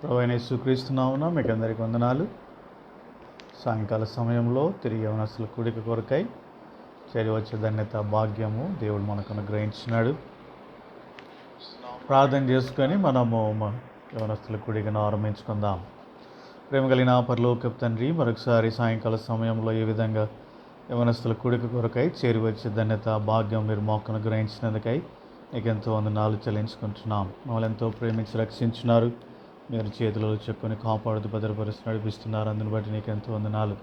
ప్రభువైన యేసుక్రీస్తు నామమున మీకు అందరికీ వందనాలు. సాయంకాల సమయంలో తిరిగి యవనస్తుల కూడిక కొరకై చేరి వచ్చే ధన్యత భాగ్యము దేవుడు మనకు అనుగ్రహించినాడు. ప్రార్థన చేసుకొని మనము యవనస్తుల కూడికను ఆరంభించుకుందాం. ప్రేమ కలిగిన పరలోకపు తండ్రి, మరొకసారి సాయంకాల సమయంలో ఈ విధంగా యవనస్తుల కూడిక కొరకై చేరి వచ్చే ధన్యత భాగ్యం మీరు మాకు అనుగ్రహించినందుకై నీకు ఎంతో వందనాలు చెల్లించుకుంటున్నాం. మమ్మల్ని ఎంతో ప్రేమించి రక్షించున్నారు. మీరు చేతులలో చెక్కుని కాపాడుతూ భద్రపరిచి నడిపిస్తున్నారు. అందుని బట్టి నీకు ఎంతో వందనాలు.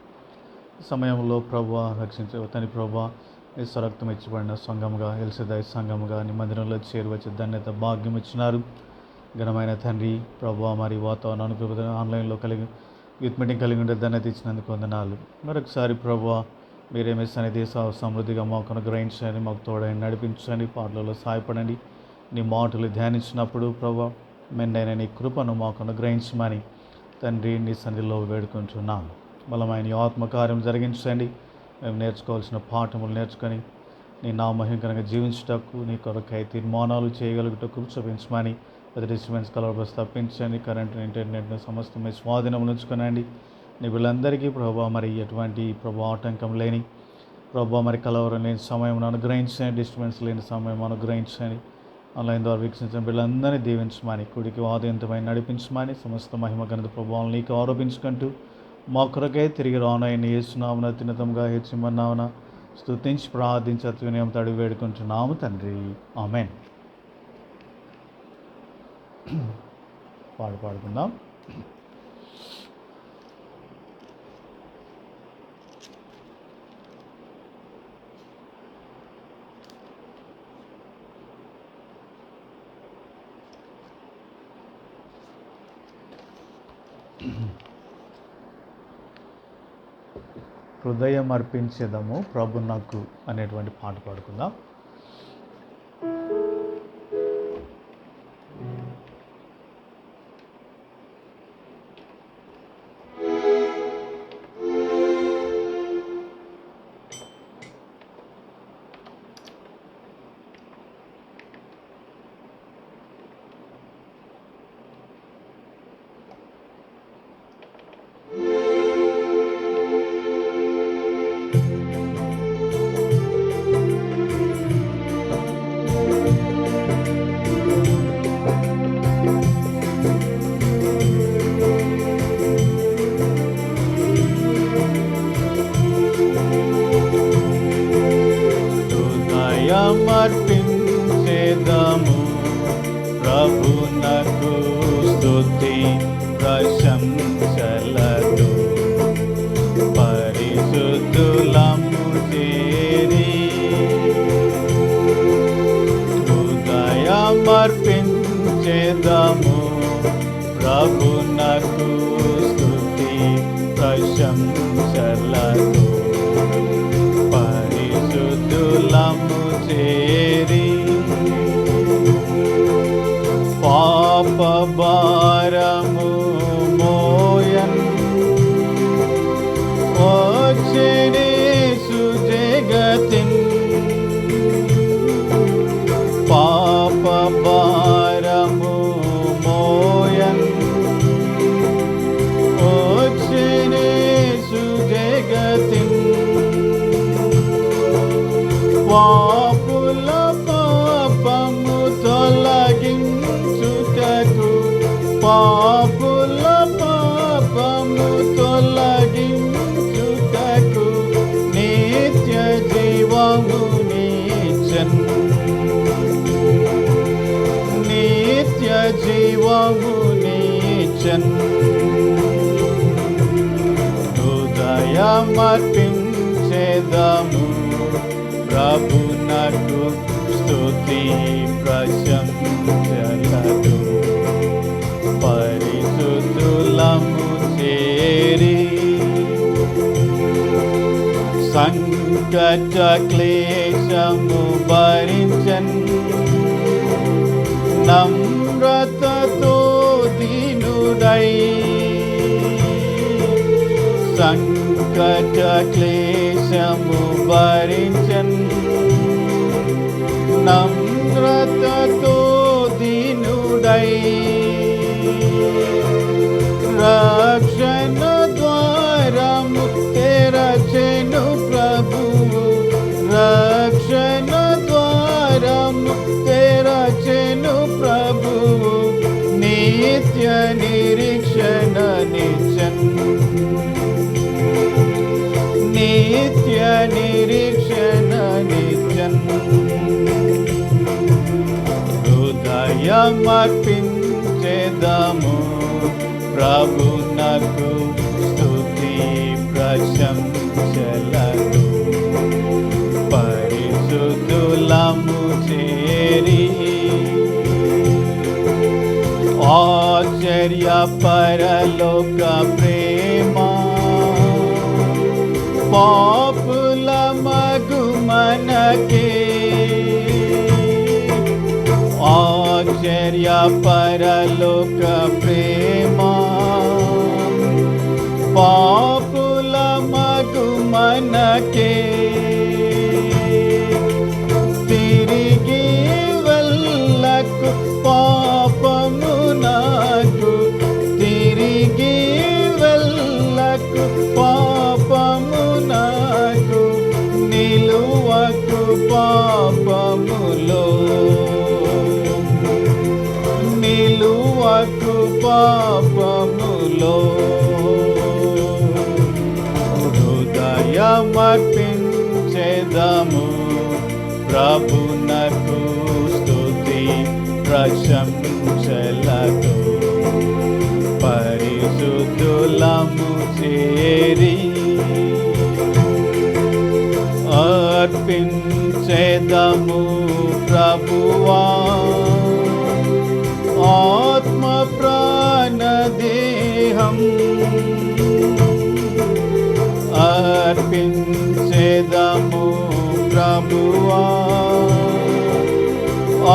ఈ సమయంలో ప్రభువా రక్షించే తని ప్రభువా నీ స్వరక్తం ఇచ్చిపడిన సంఘముగా, ఎల్సెదాయి సంఘముగా నీ మందిరంలో చేరువచ్చే ధన్యత భాగ్యం ఇచ్చినారు. ఘనమైన తండ్రి ప్రభువా, మరి వాతావరణం అనుకూల ఆన్లైన్లో యూత్ మీటింగ్ కలిగి ఉండే ధన్యత ఇచ్చినందుకు వందనాలు. మరొకసారి ప్రభువా మీరేమే సన్నిధి సమృద్ధిగా మాకు అనుగ్రహించండి, మాకు తోడని నడిపించండి, పాటలలో సహాయపడండి. నీ మాటలు ధ్యానించినప్పుడు ప్రభువా మెండైన నీ కృపను మాకు అనుగ్రహించమని తండ్రి నీ సన్నిధిలో వేడుకుంటున్నాం. బలమైన ఆత్మకార్యం జరిగించండి. మేము నేర్చుకోవాల్సిన పాఠములు నేర్చుకొని నీ నామహింకరంగా జీవించుటకు, నీ కొరకై తీర్మానాలు చేయగలుగుటకు చూపించమని ప్రతి డిస్టర్బెన్స్ కలవబస్ తప్పించండి. కరెంటు ఇంటర్నెట్ను సమస్త మీ స్వాధీనం ఉంచుకునండి. నీ వీళ్ళందరికీ ప్రభా మరి ఎటువంటి ప్రభా ఆటంకం లేని ప్రభా మరి కలవరం లేని సమయం అనుగ్రహించండి. డిస్టర్బెన్స్ లేని సమయం అనుగ్రహించండి. ఆన్లైన్ ద్వారా వీక్షించిన వీళ్ళందరినీ దీవించమని, కుడికి వాదయంతమైన నడిపించమని, సమస్త మహిమ ఘనత ప్రభావం నీకు ఆరోపించుకుంటూ మా కొరకై తిరిగి రానైన యేసునామమున అత్యున్నతంగా హెచ్చిమన్నామన స్తుతించి ప్రార్థించి అత్యున్నతం అడిగి వేడుకుంటున్నాము తండ్రి, ఆమేన్. పాడుకుందాం. హృదయం అర్పించేదము ప్రభు నాకు అనేటువంటి పాట పాడుకుందాం. అర్పించేదము ప్రభునకు స్తుతి ప్రశంసలతో పరిశుద్ధులము చేరి హృదయమర్పించేదము ప్రభునకు స్తుతి ప్రశంసలతో పరిశుద్ధులము చేరి పాప భారము మోయన్ వచ్చేసు జగతిన్ పాప భారము మోయన్ వచ్చేసు జగతిన్ పాపుల పాపము తొలగించుటకు, పాపుల పాపము తొలగించుటకు నిత్య జీవమునిచ్చన్, నిత్య జీవమునిచ్చన్. హృదయమర్పించేదము ప్రభునకు స్తుతి ప్రశంసలతో పరిశుద్ధులము చేరి సంకట క్లేశము భరించన్ నమ్రతతో దీనుడై సంకట క్లేశము భరించన్ నమ్రతతో దీనుడై निरीक्षण नित्य निरीक्षण नित्यन హృదయమర్పించెదము ప్రభునకు స్తుతి ప్రశంసలను పరిశుద్ధులము చేరి ఆశ్చర్య పరలోక ప్రేమ పాపుల మగు మనకే ఆశ్చర్య పరలోక ప్రేమ పాపుల మగు మనకే తిరిగి వెళ్ళకు పాపము నాకు తిరిగి వెళ్ళకు పాపము నాకు నిలువకు పాపములో నిలువకు పాపములో హృదయమర్పించెదము ప్రభునకు స్తుతి ప్రశంసలతో పరిశుద్ధులము చేరి అర్పించెదము ప్రభువా ఆత్మ ప్రాణ దేహం అర్పించెదము ప్రభువా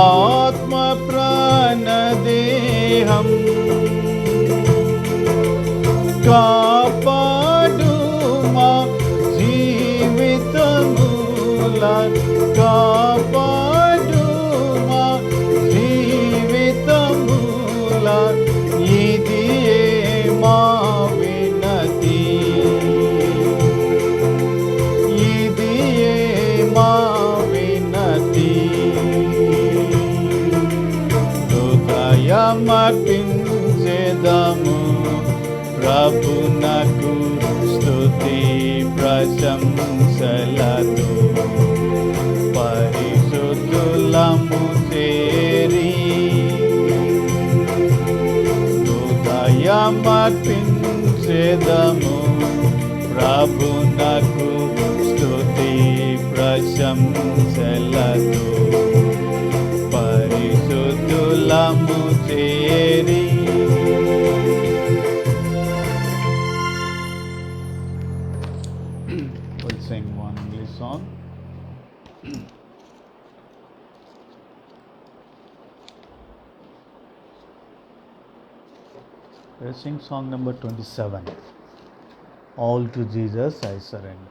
ఆత్మ ప్రాణ దేహం కాపాడుమా జీవితముల కాపాడుమా జీవితముల ఇది మా వినతి ఇది మా వినతి హృదయమర్పించెదము ప్రభునకు స్తుతి ప్రశంసలతో పరిశుద్ధులము చేరి హృదయమర్పించెదము ప్రభునకు స్తుతి ప్రశంసలతో పరిశుద్ధులము చేరి We'll sing one English song. We'll sing song number 27. All to Jesus I surrender.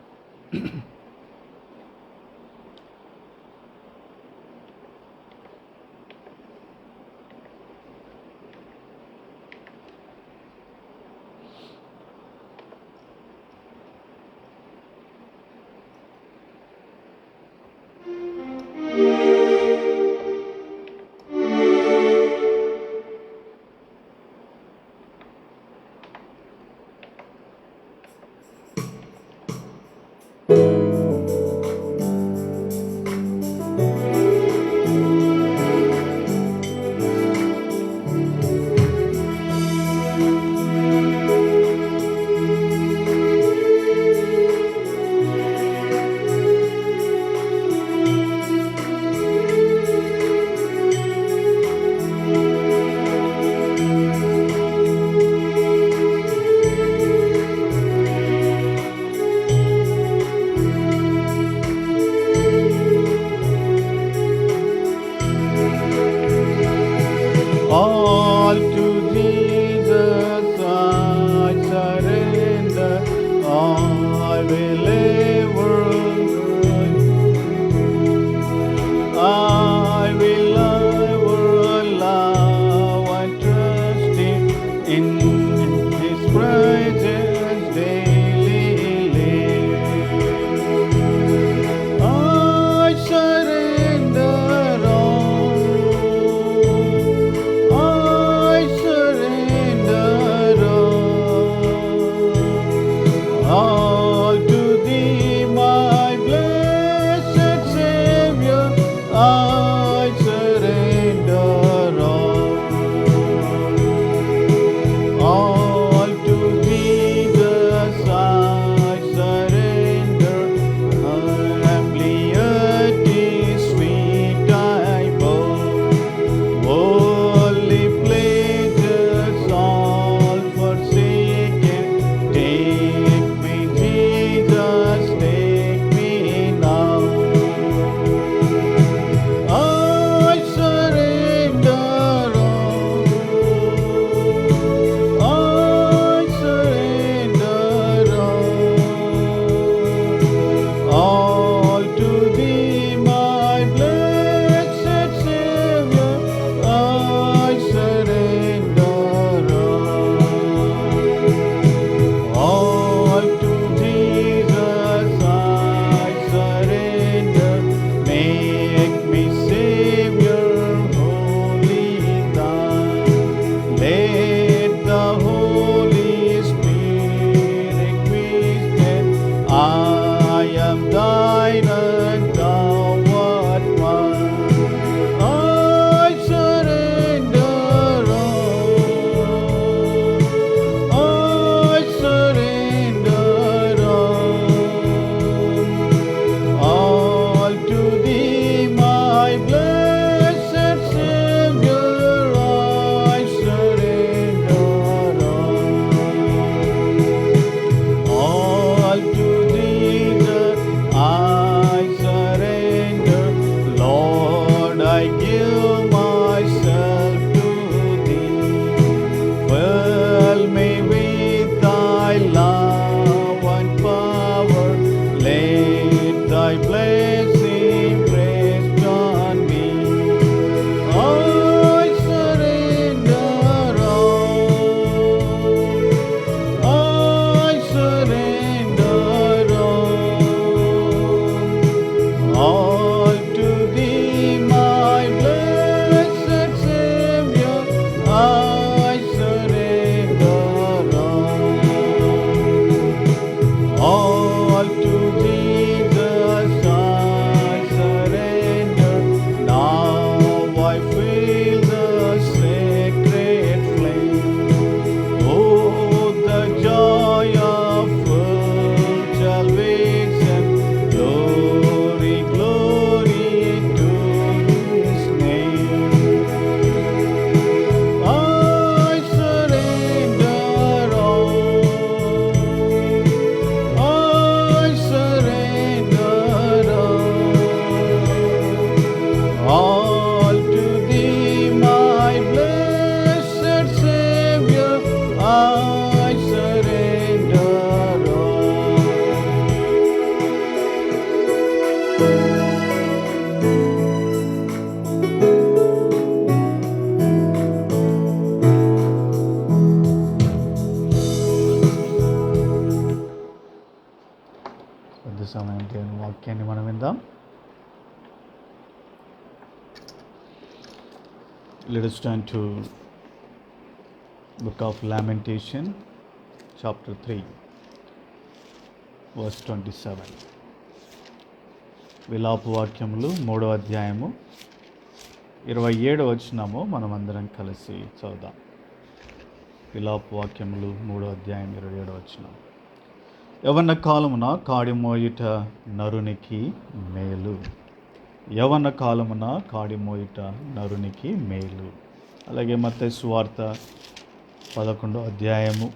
సమయం దేవుని వాక్యాన్ని మనం విందాం. Let us turn to Book of Lamentation, chapter 3, verse 27. విలాప వాక్యములు 3వ అధ్యాయము 27వ వచనము మనమందరం కలిసి చదువుదాం. విలాప వాక్యములు 3వ అధ్యాయం 27వ వచనం. యవ్వన కాలమున కాడి మోయుట నరునికి మేలు. యవ్వన కాలమున కాడి మోయుట నరునికి మేలు. అలాగే మత్తయి సువార్త 11వ అధ్యాయము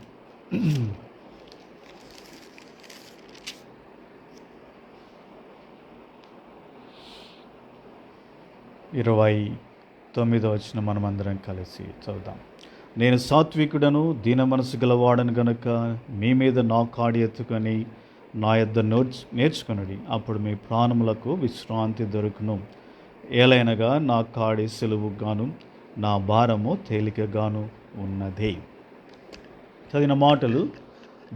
29వ వచనం మనమందరం కలిసి చదువుదాం. నేను సాత్వికుడను దీన మనసు గలవాడను గనుక మీ మీద నా కాడి ఎత్తుకొని నా యొద్ద నేర్చుకొనుడి, అప్పుడు మీ ప్రాణములకు విశ్రాంతి దొరుకును. ఏలైనగా నా కాడి సులువుగాను నా భారము తేలికగాను ఉన్నది. చదివిన మాటలు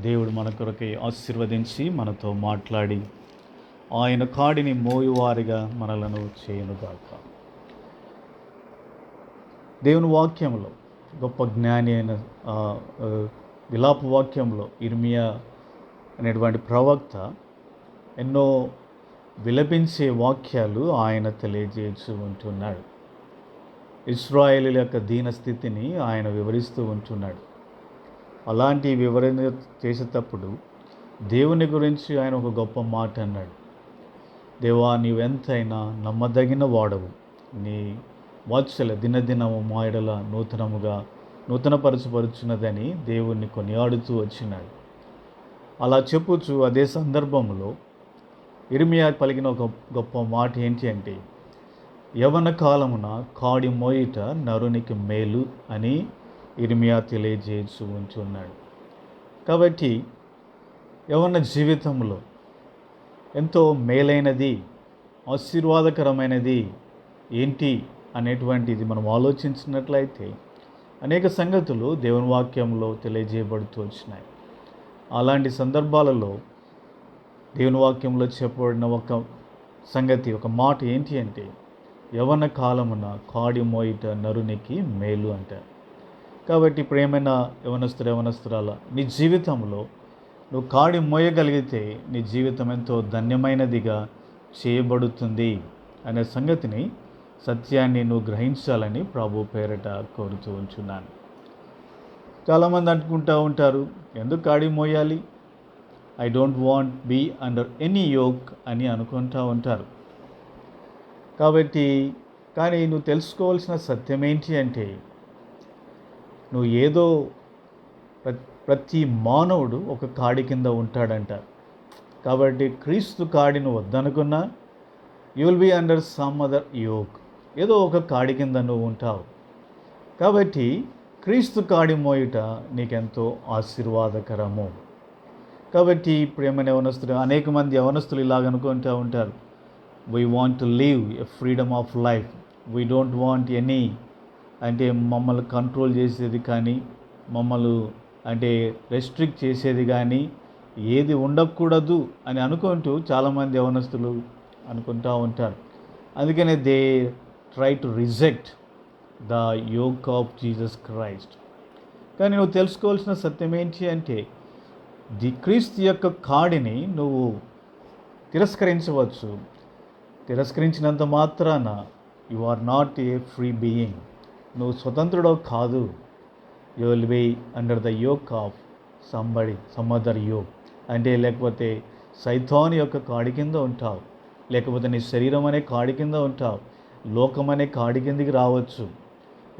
దేవుడు మన కొరకై ఆశీర్వదించి మనతో మాట్లాడి ఆయన కాడిని మోయువారిగా మనలను చేయునుగాక. దేవుని వాక్యంలో గొప్ప జ్ఞాని అయిన విలాప వాక్యంలో ఇర్మియా అనేటువంటి ప్రవక్త ఎన్నో విలపించే వాక్యాలు ఆయన తెలియజేస్తూ ఉంటున్నాడు. ఇశ్రాయేలీయుల యొక్క దీనస్థితిని ఆయన వివరిస్తూ ఉంటున్నాడు. అలాంటి వివరణ చేసేటప్పుడు దేవుని గురించి ఆయన ఒక గొప్ప మాట అన్నాడు. దేవా, నీవెంతైనా నమ్మదగిన వాడవు, నీ వాత్సల్య దినదినము మా యెడల నూతనపరచబరుచున్నదని దేవుణ్ణి కొనియాడుతూ వచ్చినాడు. అలా చెప్పుచు అదే సందర్భంలో ఇర్మియా పలికిన ఒక గొప్ప మాట ఏంటి అంటే, యవ్వన కాలమున కాడి మోయుట నరునికి మేలు అని ఇర్మియా తెలియజేస్తూ ఉంటున్నాడు. కాబట్టి యవ్వన జీవితంలో ఎంతో మేలైనది, ఆశీర్వాదకరమైనది ఏంటి అనేటువంటిది మనం ఆలోచించినట్లయితే అనేక సంగతులు దేవుని వాక్యంలో తెలియజేయబడుతూ వచ్చినాయి. అలాంటి సందర్భాలలో దేవుని వాక్యంలో చెప్పబడిన ఒక సంగతి, ఒక మాట ఏంటి అంటే, యవ్వన కాలమున కాడి మోయిట నరునికి మేలు అంటారు. కాబట్టి ప్రేమైన యవనస్తురాల, నీ జీవితంలో నువ్వు కాడి మోయగలిగితే నీ జీవితం ఎంతో ధన్యమైనదిగా చేయబడుతుంది అనే సంగతిని, సత్యాన్ని నువ్వు గ్రహించాలని ప్రభు పేరట కోరుతూ ఉంచున్నాను. చాలామంది అనుకుంటూ ఉంటారు, ఎందుకు కాడి మోయాలి, I don't want be under any yoke అని అనుకుంటూ ఉంటారు. కానీ నువ్వు తెలుసుకోవాల్సిన సత్యం ఏంటి అంటే, నువ్వు ఏదో ప్రతి మానవుడు ఒక కాడి కింద ఉంటాడంట. కాబట్టి క్రీస్తు కాడిని వద్దనుకున్నా you will be under some other yoke, ఏదో ఒక కాడి కింద నువ్వు ఉంటావు. కాబట్టి క్రీస్తు కాడి మోయుట నీకెంతో ఆశీర్వాదకరము. కాబట్టి ప్రేమైన యవనస్తులు, అనేక మంది యవనస్తులు ఇలాగనుకుంటూ ఉంటారు, we want to live a freedom of life, we don't want any అంటే మమ్మల్ని కంట్రోల్ చేసేది కానీ, మమ్మల్ని అంటే రెస్ట్రిక్ట్ చేసేది కానీ ఏది ఉండకూడదు అని అనుకుంటూ చాలామంది యవనస్తులు అనుకుంటూ ఉంటారు. అందుకనే they try to reject the yoke of Jesus Christ. కానీ నువ్వు తెలుసుకోవాల్సిన సత్యం ఏంటి అంటే, క్రీస్తు యొక్క కాడిని నువ్వు తిరస్కరించవచ్చు. తిరస్కరించినంత మాత్రాన you are not a free being, నువ్వు స్వతంత్రుడో కాదు. You will be under the yoke of some other yoke. అంటే లేకపోతే సైతాను యొక్క కాడి కింద ఉంటావు, లేకపోతే నీ శరీరం అనే కాడి కింద ఉంటావు, లోకం అనే కాడి కిందికి రావచ్చు.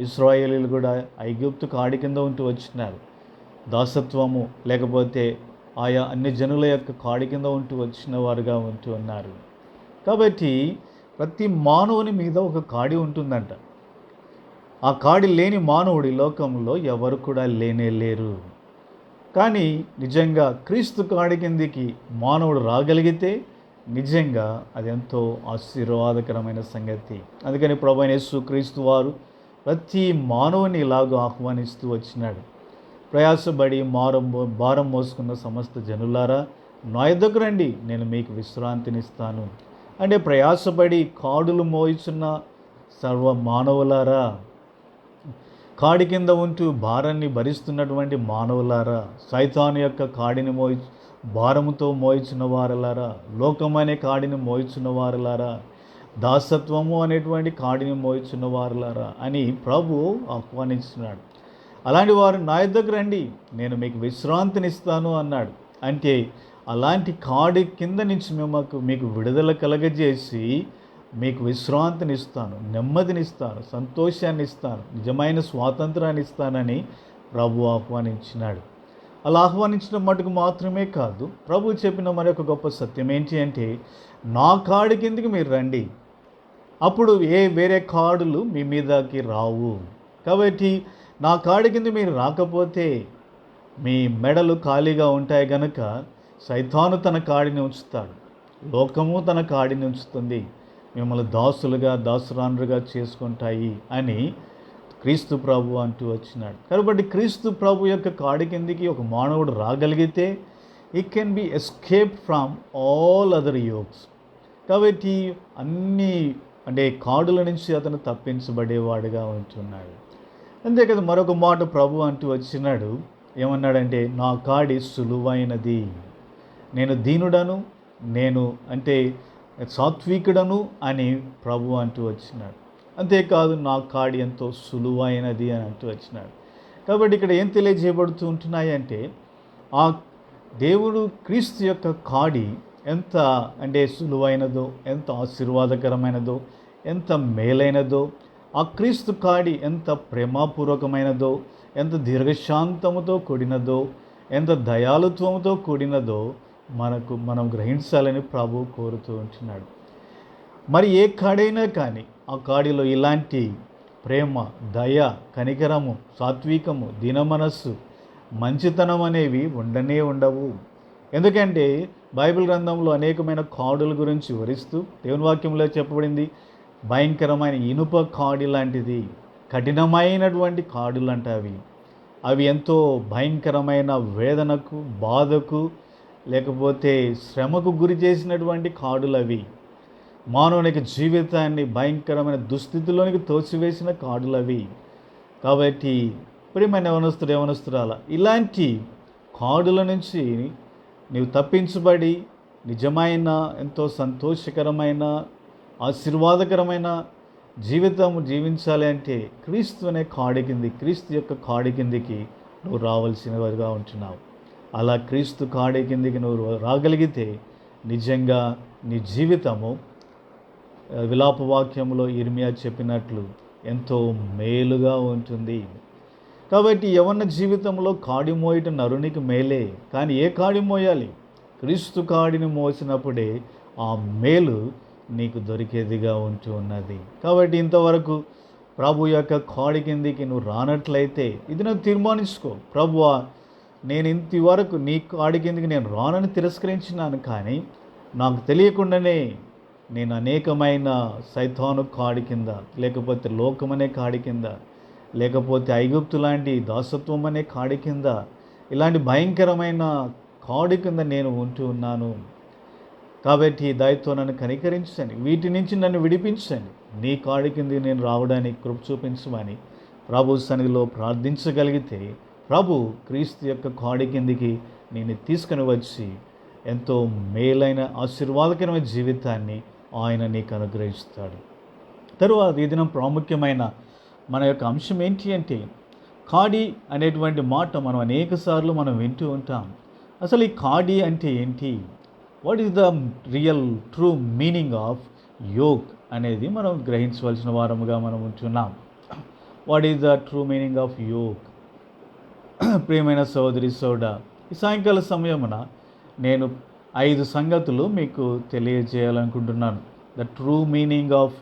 ఇశ్రాయేలీయులు కూడా ఐగుప్తు కాడి కింద ఉంటూ వచ్చినారు. దాసత్వము లేకపోతే ఆయా అన్ని జనుల యొక్క కాడి కింద ఉంటూ వచ్చిన వారుగా ఉంటూ ఉన్నారు. కాబట్టి ప్రతి మానవుని మీద ఒక కాడి ఉంటుందంట. ఆ కాడి లేని మానవుడి లోకంలో ఎవరు కూడా లేరు. కానీ నిజంగా క్రీస్తు కాడి కిందికి మానవుడు రాగలిగితే నిజంగా అది ఎంతో ఆశీర్వాదకరమైన సంగతి. అందుకని ప్రభువైన యేసుక్రీస్తు వారు ప్రతి మానవుని ఇలాగ ఆహ్వానిస్తూ వచ్చినాడు. ప్రయాసపడి భారం మోసుకున్న సమస్త జనులారా నా యొద్దకు రండి, నేను మీకు విశ్రాంతినిస్తాను. అంటే ప్రయాసపడి కాడులు మోయిచున్న సర్వ మానవులారా, కాడి కింద ఉంటూ భారాన్ని భరిస్తున్నటువంటి మానవులారా, సైతాను యొక్క కాడిని భారముతో మోయిచున్న వారులారా, లోకమనే కాడిని మోయిచున్న వారులారా, దాసత్వము అనేటువంటి కాడిని మోయిచున్న వారులారా అని ప్రభు ఆహ్వానిస్తున్నాడు. అలాంటి వారు నా యొద్దకు రండి, నేను మీకు విశ్రాంతినిస్తాను అన్నాడు. అంటే అలాంటి కాడి కింద నుంచి మీకు విడుదల కలగజేసి మీకు విశ్రాంతినిస్తాను, నెమ్మదినిస్తాను, సంతోషాన్ని ఇస్తాను, నిజమైన స్వాతంత్రాన్ని ఇస్తానని ప్రభు ఆహ్వానించినాడు. అలా ఆహ్వానించిన మటుకు మాత్రమే కాదు, ప్రభు చెప్పిన మరొక గొప్ప సత్యం ఏంటి అంటే, నా కాడి కిందికి మీరు రండి, అప్పుడు వేరే కాడులు మీ మీదకి రావు. కాబట్టి నా కాడి కింద మీరు రాకపోతే మీ మెడలు ఖాళీగా ఉంటాయి గనక సైతాను తన కాడిని ఉంచుతాడు, లోకము తన కాడిని ఉంచుతుంది, మిమ్మల్ని దాసులుగా దాసురాండ్రుగా చేసుకుంటాయి అని క్రీస్తు ప్రభు అంటూ వచ్చినాడు. కాబట్టి క్రీస్తు ప్రభు యొక్క కాడి కిందికి ఒక మానవుడు రాగలిగితే ఈ can be escape from all other yolks. కాబట్టి అన్ని కాడుల నుంచి అతను తప్పించబడేవాడుగా ఉంటున్నాడు. అంతేకాదు మరొక మాట ప్రభు అంటూ వచ్చినాడు. ఏమన్నాడంటే, నా కాడి సులువైనది, నేను దీనుడను, నేను సాత్వికుడను అని ప్రభు అంటూ వచ్చినాడు. అంతేకాదు నా కాడి ఎంతో సులువైనది అని అంటూ వచ్చినాడు. కాబట్టి ఇక్కడ ఏం తెలియజేయబడుతూ ఉంటున్నాయి అంటే, ఆ దేవుడు క్రీస్తు యొక్క కాడి ఎంత సులువైనదో, ఎంత ఆశీర్వాదకరమైనదో, ఎంత మేలైనదో, ఆ క్రీస్తు కాడి ఎంత ప్రేమపూర్వకమైనదో, ఎంత దీర్ఘశాంతముతో కూడినదో, ఎంత దయాళుత్వముతో కూడినదో మనం గ్రహించాలని ప్రభు కోరుతూ ఉంటున్నాడు. మరి ఏ కాడైనా కానీ ఆ కాడిలో ఇలాంటి ప్రేమ, దయ, కనికరము, సాత్వికము, దీనమనస్సు, మంచితనం అనేవి ఉండవు. ఎందుకంటే బైబిల్ గ్రంథంలో అనేకమైన కాడుల గురించి వివరిస్తూ దేవుని వాక్యంలో చెప్పబడింది, భయంకరమైన ఇనుప కాడి లాంటిది, కఠినమైనటువంటి కాడులు అంటే అవి ఎంతో భయంకరమైన వేదనకు, బాధకు, లేకపోతే శ్రమకు గురి చేసినటువంటి కాడులు అవి. మానవునికి జీవితాన్ని భయంకరమైన దుస్థితిలోనికి తోసివేసిన కాడులు అవి. కాబట్టి ప్రియమైన యవనస్తురాలా, ఇలాంటి కాడుల నుంచి నీవు తప్పించబడి నిజమైన ఎంతో సంతోషకరమైన ఆశీర్వాదకరమైన జీవితం జీవించాలి అంటే క్రీస్తు అనే కాడి కింది, క్రీస్తు యొక్క కాడి కిందికి నువ్వు రావాల్సినవిగా ఉంటున్నావు. అలా క్రీస్తు కాడి కిందికి నువ్వు రాగలిగితే నిజంగా నీ జీవితము విలాప వాక్యంలో ఇర్మియా చెప్పినట్లు ఎంతో మేలుగా ఉంటుంది. కాబట్టి యవ్వన జీవితంలో కాడి మోయటం నరునికి మేలే, కానీ ఏ కాడి మోయాలి? క్రీస్తు కాడిని మోసినప్పుడే ఆ మేలు నీకు దొరికేదిగా ఉంటూ ఉన్నది. కాబట్టి ఇంతవరకు ప్రభు యొక్క కాడి కిందికి నువ్వు రానట్లయితే ఇది నువ్వు తీర్మానించుకో, ప్రభువా నేను ఇంతవరకు నీ కాడి కిందికి నేను రానని తిరస్కరించినాను, కానీ నాకు తెలియకుండానే నేను అనేకమైన సైతాను కాడి కింద, లేకపోతే లోకమనే కాడి కింద, లేకపోతే ఐగుప్తు లాంటి దాసత్వం అనే కాడి కింద, ఇలాంటి భయంకరమైన కాడి కింద నేను ఉంటూ ఉన్నాను. కాబట్టి దయతో నన్ను కనికరించండి, వీటి నుంచి నన్ను విడిపించండి, నీ కాడి కింద నేను రావడానికి కృప చూపించమని ప్రభు సన్నిధిలో ప్రార్థించగలిగితే ప్రభు క్రీస్తు యొక్క కాడి కిందికి నేను తీసుకుని వచ్చి ఎంతో మేలైన ఆశీర్వాదకరమైన జీవితాన్ని ఆయన నీకు అనుగ్రహిస్తాడు. తరువాత ఈ దినం ప్రాముఖ్యమైన మన యొక్క అంశం ఏంటి అంటే, కాడి అనేటువంటి మాట మనం అనేకసార్లు వింటూ ఉంటాం. అసలు ఈ కాడి అంటే ఏంటి? What is the real true meaning of yoke అనేది మనం గ్రహించవలసిన వారముగా మనం ఉంటున్నాం. What is the true meaning of yoke? ప్రియమైన సోదరి సోడా, ఈ సాయంకాల సమయమున నేను 5 సంగతులు మీకు తెలియజేయాలనుకుంటున్నాను. The true meaning of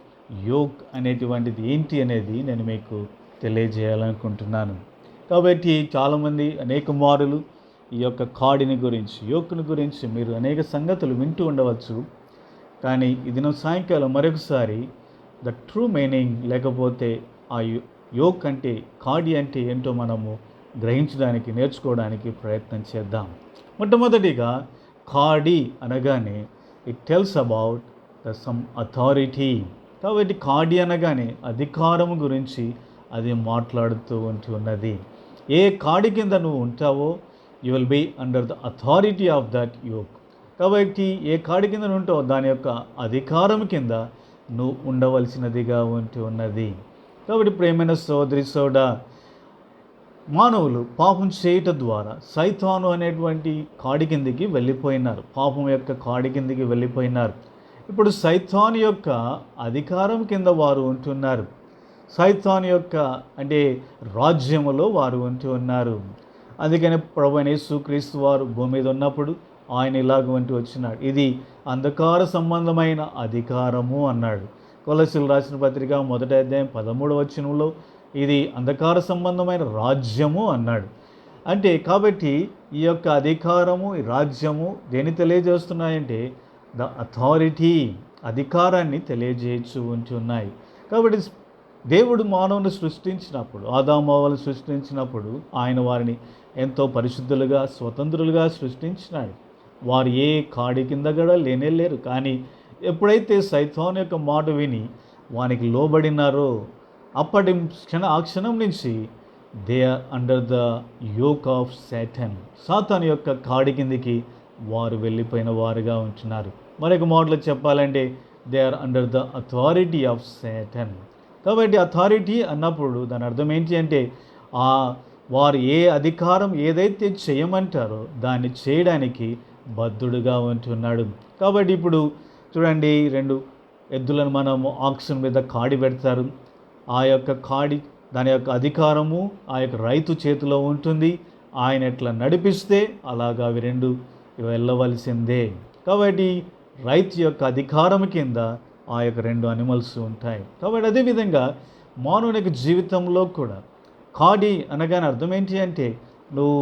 yoke అనేటువంటిది ఏంటి అనేది నేను మీకు తెలియజేయాలనుకుంటున్నాను. కాబట్టి చాలామంది అనేక మారులు ఈ యొక్క కాడిని గురించి, యోక్ని గురించి మీరు అనేక సంగతులు వింటూ ఉండవచ్చు. కానీ ఇది సాయంకాలం మరొకసారి ద ట్రూ మీనింగ్, లేకపోతే ఆ యోక్ అంటే, కాడి అంటే ఏంటో మనము గ్రహించడానికి, నేర్చుకోవడానికి ప్రయత్నం చేద్దాం. మొట్టమొదటిగా కాడి అనగానే it tells about some authority. కాబట్టి కాడి అనగానే అధికారం గురించి అది మాట్లాడుతూ ఉన్నది. ఏ కాడి కింద నువ్వు ఉంటావో you will be under the authority of that yoke. కాబట్టి ఏ కాడి కింద నువ్వు ఉంటావో దాని యొక్క అధికారం కింద నువ్వు ఉండవలసినదిగా ఉన్నది. కాబట్టి ప్రేమైన సోదరి సోడా, మానవులు పాపం చేయటం ద్వారా సైతాను అనేటువంటి కాడి కిందికి వెళ్ళిపోయినారు. పాపం యొక్క కాడి కిందికి వెళ్ళిపోయినారు. ఇప్పుడు సైతాను యొక్క అధికారం కింద వారు ఉంటున్నారు. సైతాను యొక్క అంటే రాజ్యములో వారు ఉన్నారు. అందుకని ప్రభువైన యేసుక్రీస్తు వారు భూమి మీద ఉన్నప్పుడు ఆయన ఇలాగ వచ్చినాడు, ఇది అంధకార సంబంధమైన అధికారము అన్నాడు. కొలస్సీయులకు రాసిన పత్రిక 1వ అధ్యాయం 13వ వచనంలో ఇది అంధకార సంబంధమైన రాజ్యము అన్నాడు. అంటే కాబట్టి ఈ యొక్క అధికారము, ఈ రాజ్యము దేన్ని తెలియజేస్తున్నాయంటే ద అథారిటీ, అధికారాన్ని తెలియజేయచ్చు ఉంటున్నాయి. కాబట్టి దేవుడు మానవుని సృష్టించినప్పుడు, ఆదాము హవ్వలను సృష్టించినప్పుడు ఆయన వారిని ఎంతో పరిశుద్ధులుగా స్వతంత్రులుగా సృష్టించినాడు. వారు ఏ కాడి కింద కూడా లేరు. కానీ ఎప్పుడైతే సైతాను యొక్క మాట విని వానికి లోబడినారో అప్పటి ఆ క్షణం నుంచి they are under the yoke of Satan, సాతాను యొక్క కాడి కిందికి వారు వెళ్ళిపోయిన వారుగా ఉంటున్నారు. మరొక మాటలో చెప్పాలంటే they are under the authority of Satan. కాబట్టి అథారిటీ అన్నప్పుడు దాని అర్థం ఏంటి అంటే వారు ఏ అధికారం ఏదైతే చేయమంటారో దాన్ని చేయడానికి బద్ధుడుగా ఉంటున్నాడు. కాబట్టి ఇప్పుడు చూడండి, 2 ఎద్దులను మనము ఆక్షన్ మీద కాడి పెడతారు. ఆ యొక్క కాడి, దాని యొక్క అధికారము ఆ యొక్క రైతు చేతిలో ఉంటుంది. ఆయన ఎట్లా నడిపిస్తే అలాగా అవి 2 వెళ్ళవలసిందే. కాబట్టి రైతు యొక్క అధికారం కింద ఆ యొక్క 2 అనిమల్స్ ఉంటాయి. కాబట్టి అదేవిధంగా మానవునికి జీవితంలో కూడా కాడి అనగానే అర్థం ఏంటి అంటే నువ్వు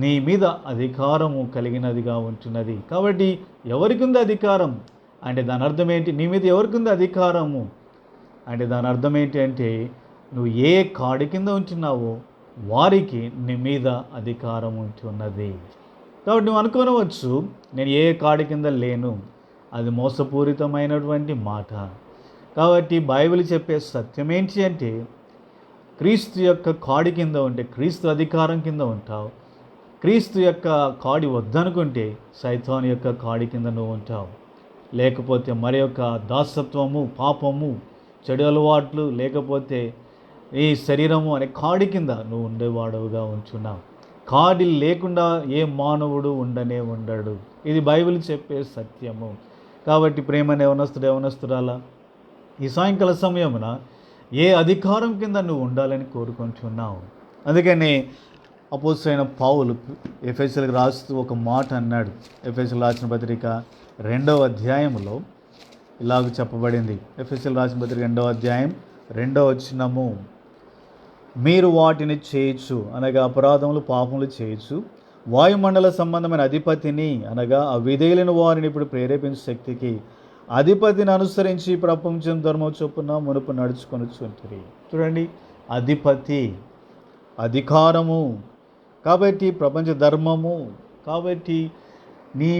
నీ మీద అధికారము కలిగినదిగా ఉంటున్నది. కాబట్టి ఎవరికి ఉంది అధికారం అంటే దాని అర్థం ఏంటి? నీ మీద ఎవరికి ఉంది అధికారము అంటే దాని అర్థం ఏంటి అంటే నువ్వు ఏ కాడి కింద ఉంటున్నావో వారికి నీ మీద అధికారం ఉంటున్నది. కాబట్టి నువ్వు అనుకోనవచ్చు నేను ఏ కాడి కింద లేను, అది మోసపూరితమైనటువంటి మాట. కాబట్టి బైబిల్ చెప్పే సత్యం ఏంటి అంటే క్రీస్తు యొక్క కాడి కింద ఉంటే క్రీస్తు అధికారం కింద ఉంటావు. క్రీస్తు యొక్క కాడి వద్దనుకుంటే సైతాను యొక్క కాడి కింద నువ్వు ఉంటావు. లేకపోతే మరి యొక్క దాసత్వము, పాపము, చెడు అలవాట్లు, లేకపోతే ఈ శరీరము అనే కాడి కింద నువ్వు ఉండేవాడుగా ఉంటున్నావు. కాడి లేకుండా ఏ మానవుడు ఉండడు. ఇది బైబిల్ చెప్పే సత్యము. కాబట్టి ప్రేమ యవనస్తురాలా, ఈ సాయంకాల సమయమున ఏ అధికారం కింద నువ్వు ఉండాలని కోరుకుంటున్నావు? అందుకని అపోస్తలుడైన పౌలు ఎఫెసీయులకు రాస్తూ ఒక మాట అన్నాడు. ఎఫెసీయులకు రాసిన పత్రిక 2వ అధ్యాయంలో ఇలాగ చెప్పబడింది. ఎఫెసీయులకు రాసిన పత్రిక 2వ అధ్యాయం 2వ వచనము, మీరు వాటిని చేయొచ్చు అనగా అపరాధములు, పాపములు చేయొచ్చు, వాయుమండల సంబంధమైన అధిపతిని అనగా అవిధేయులైన వారిని ఇప్పుడు ప్రేరేపించే శక్తికి అధిపతిని అనుసరించి ప్రపంచం ధర్మం చొప్పున మునుపు నడుచుకొనుచుంటిరి. చూడండి, అధిపతి, అధికారము, కాబట్టి ప్రపంచ ధర్మము. కాబట్టి నీ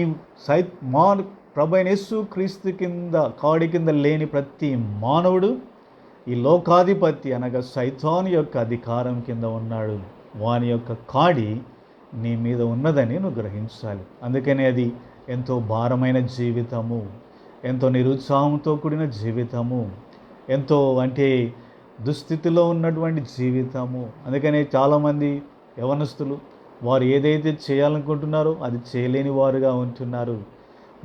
ప్రభువైన యేసుక్రీస్తు కింద కాడి కింద లేని ప్రతి మానవుడు ఈ లోకాధిపతి అనగా సైతాను యొక్క అధికారం కింద ఉన్నాడు. వాని యొక్క కాడి నీ మీద ఉన్నదని నువ్వు గ్రహించాలి. అందుకనే అది ఎంతో భారమైన జీవితము, ఎంతో నిరుత్సాహంతో కూడిన జీవితము, ఎంతో అంటే దుస్థితిలో ఉన్నటువంటి జీవితము. అందుకనే చాలామంది యవనస్తులు వారు ఏదైతే చేయాలనుకుంటున్నారో అది చేయలేని వారుగా ఉంటున్నారు.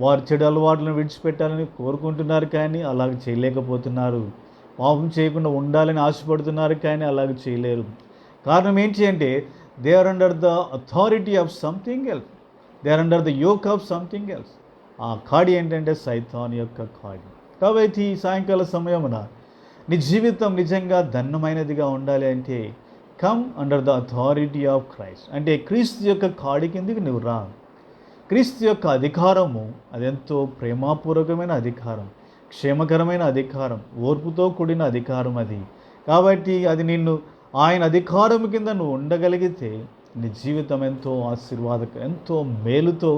వారు చెడు అలవాట్లను విడిచిపెట్టాలని కోరుకుంటున్నారు కానీ అలాగ చేయలేకపోతున్నారు. పాపం చేయకుండా ఉండాలని ఆశపడుతున్నారు కానీ అలాగ చేయలేరు. కారణం ఏంటి అంటే they are under the authority of something else, they are under the yoke of something else. ఆ కాడి ఏంటంటే సైతాన్ యొక్క కాడి. కాబట్టి ఈ సాయంకాల సమయమున నీ జీవితం నిజంగా ధన్యమైనదిగా ఉండాలి అంటే come under the authority of Christ. అంటే క్రీస్తు యొక్క కాడి కిందకి నువ్వు రా. క్రీస్తు యొక్క అధికారము అదెంతో ప్రేమపూర్వకమైన అధికారం, క్షేమకరమైన అధికారం, ఓర్పుతో కూడిన అధికారం అది. కాబట్టి అది నిన్ను ఆయన అధికారం కింద నువ్వు ఉండగలిగితే నీ జీవితం ఎంతో ఆశీర్వాదకరం, ఎంతో మేలుతో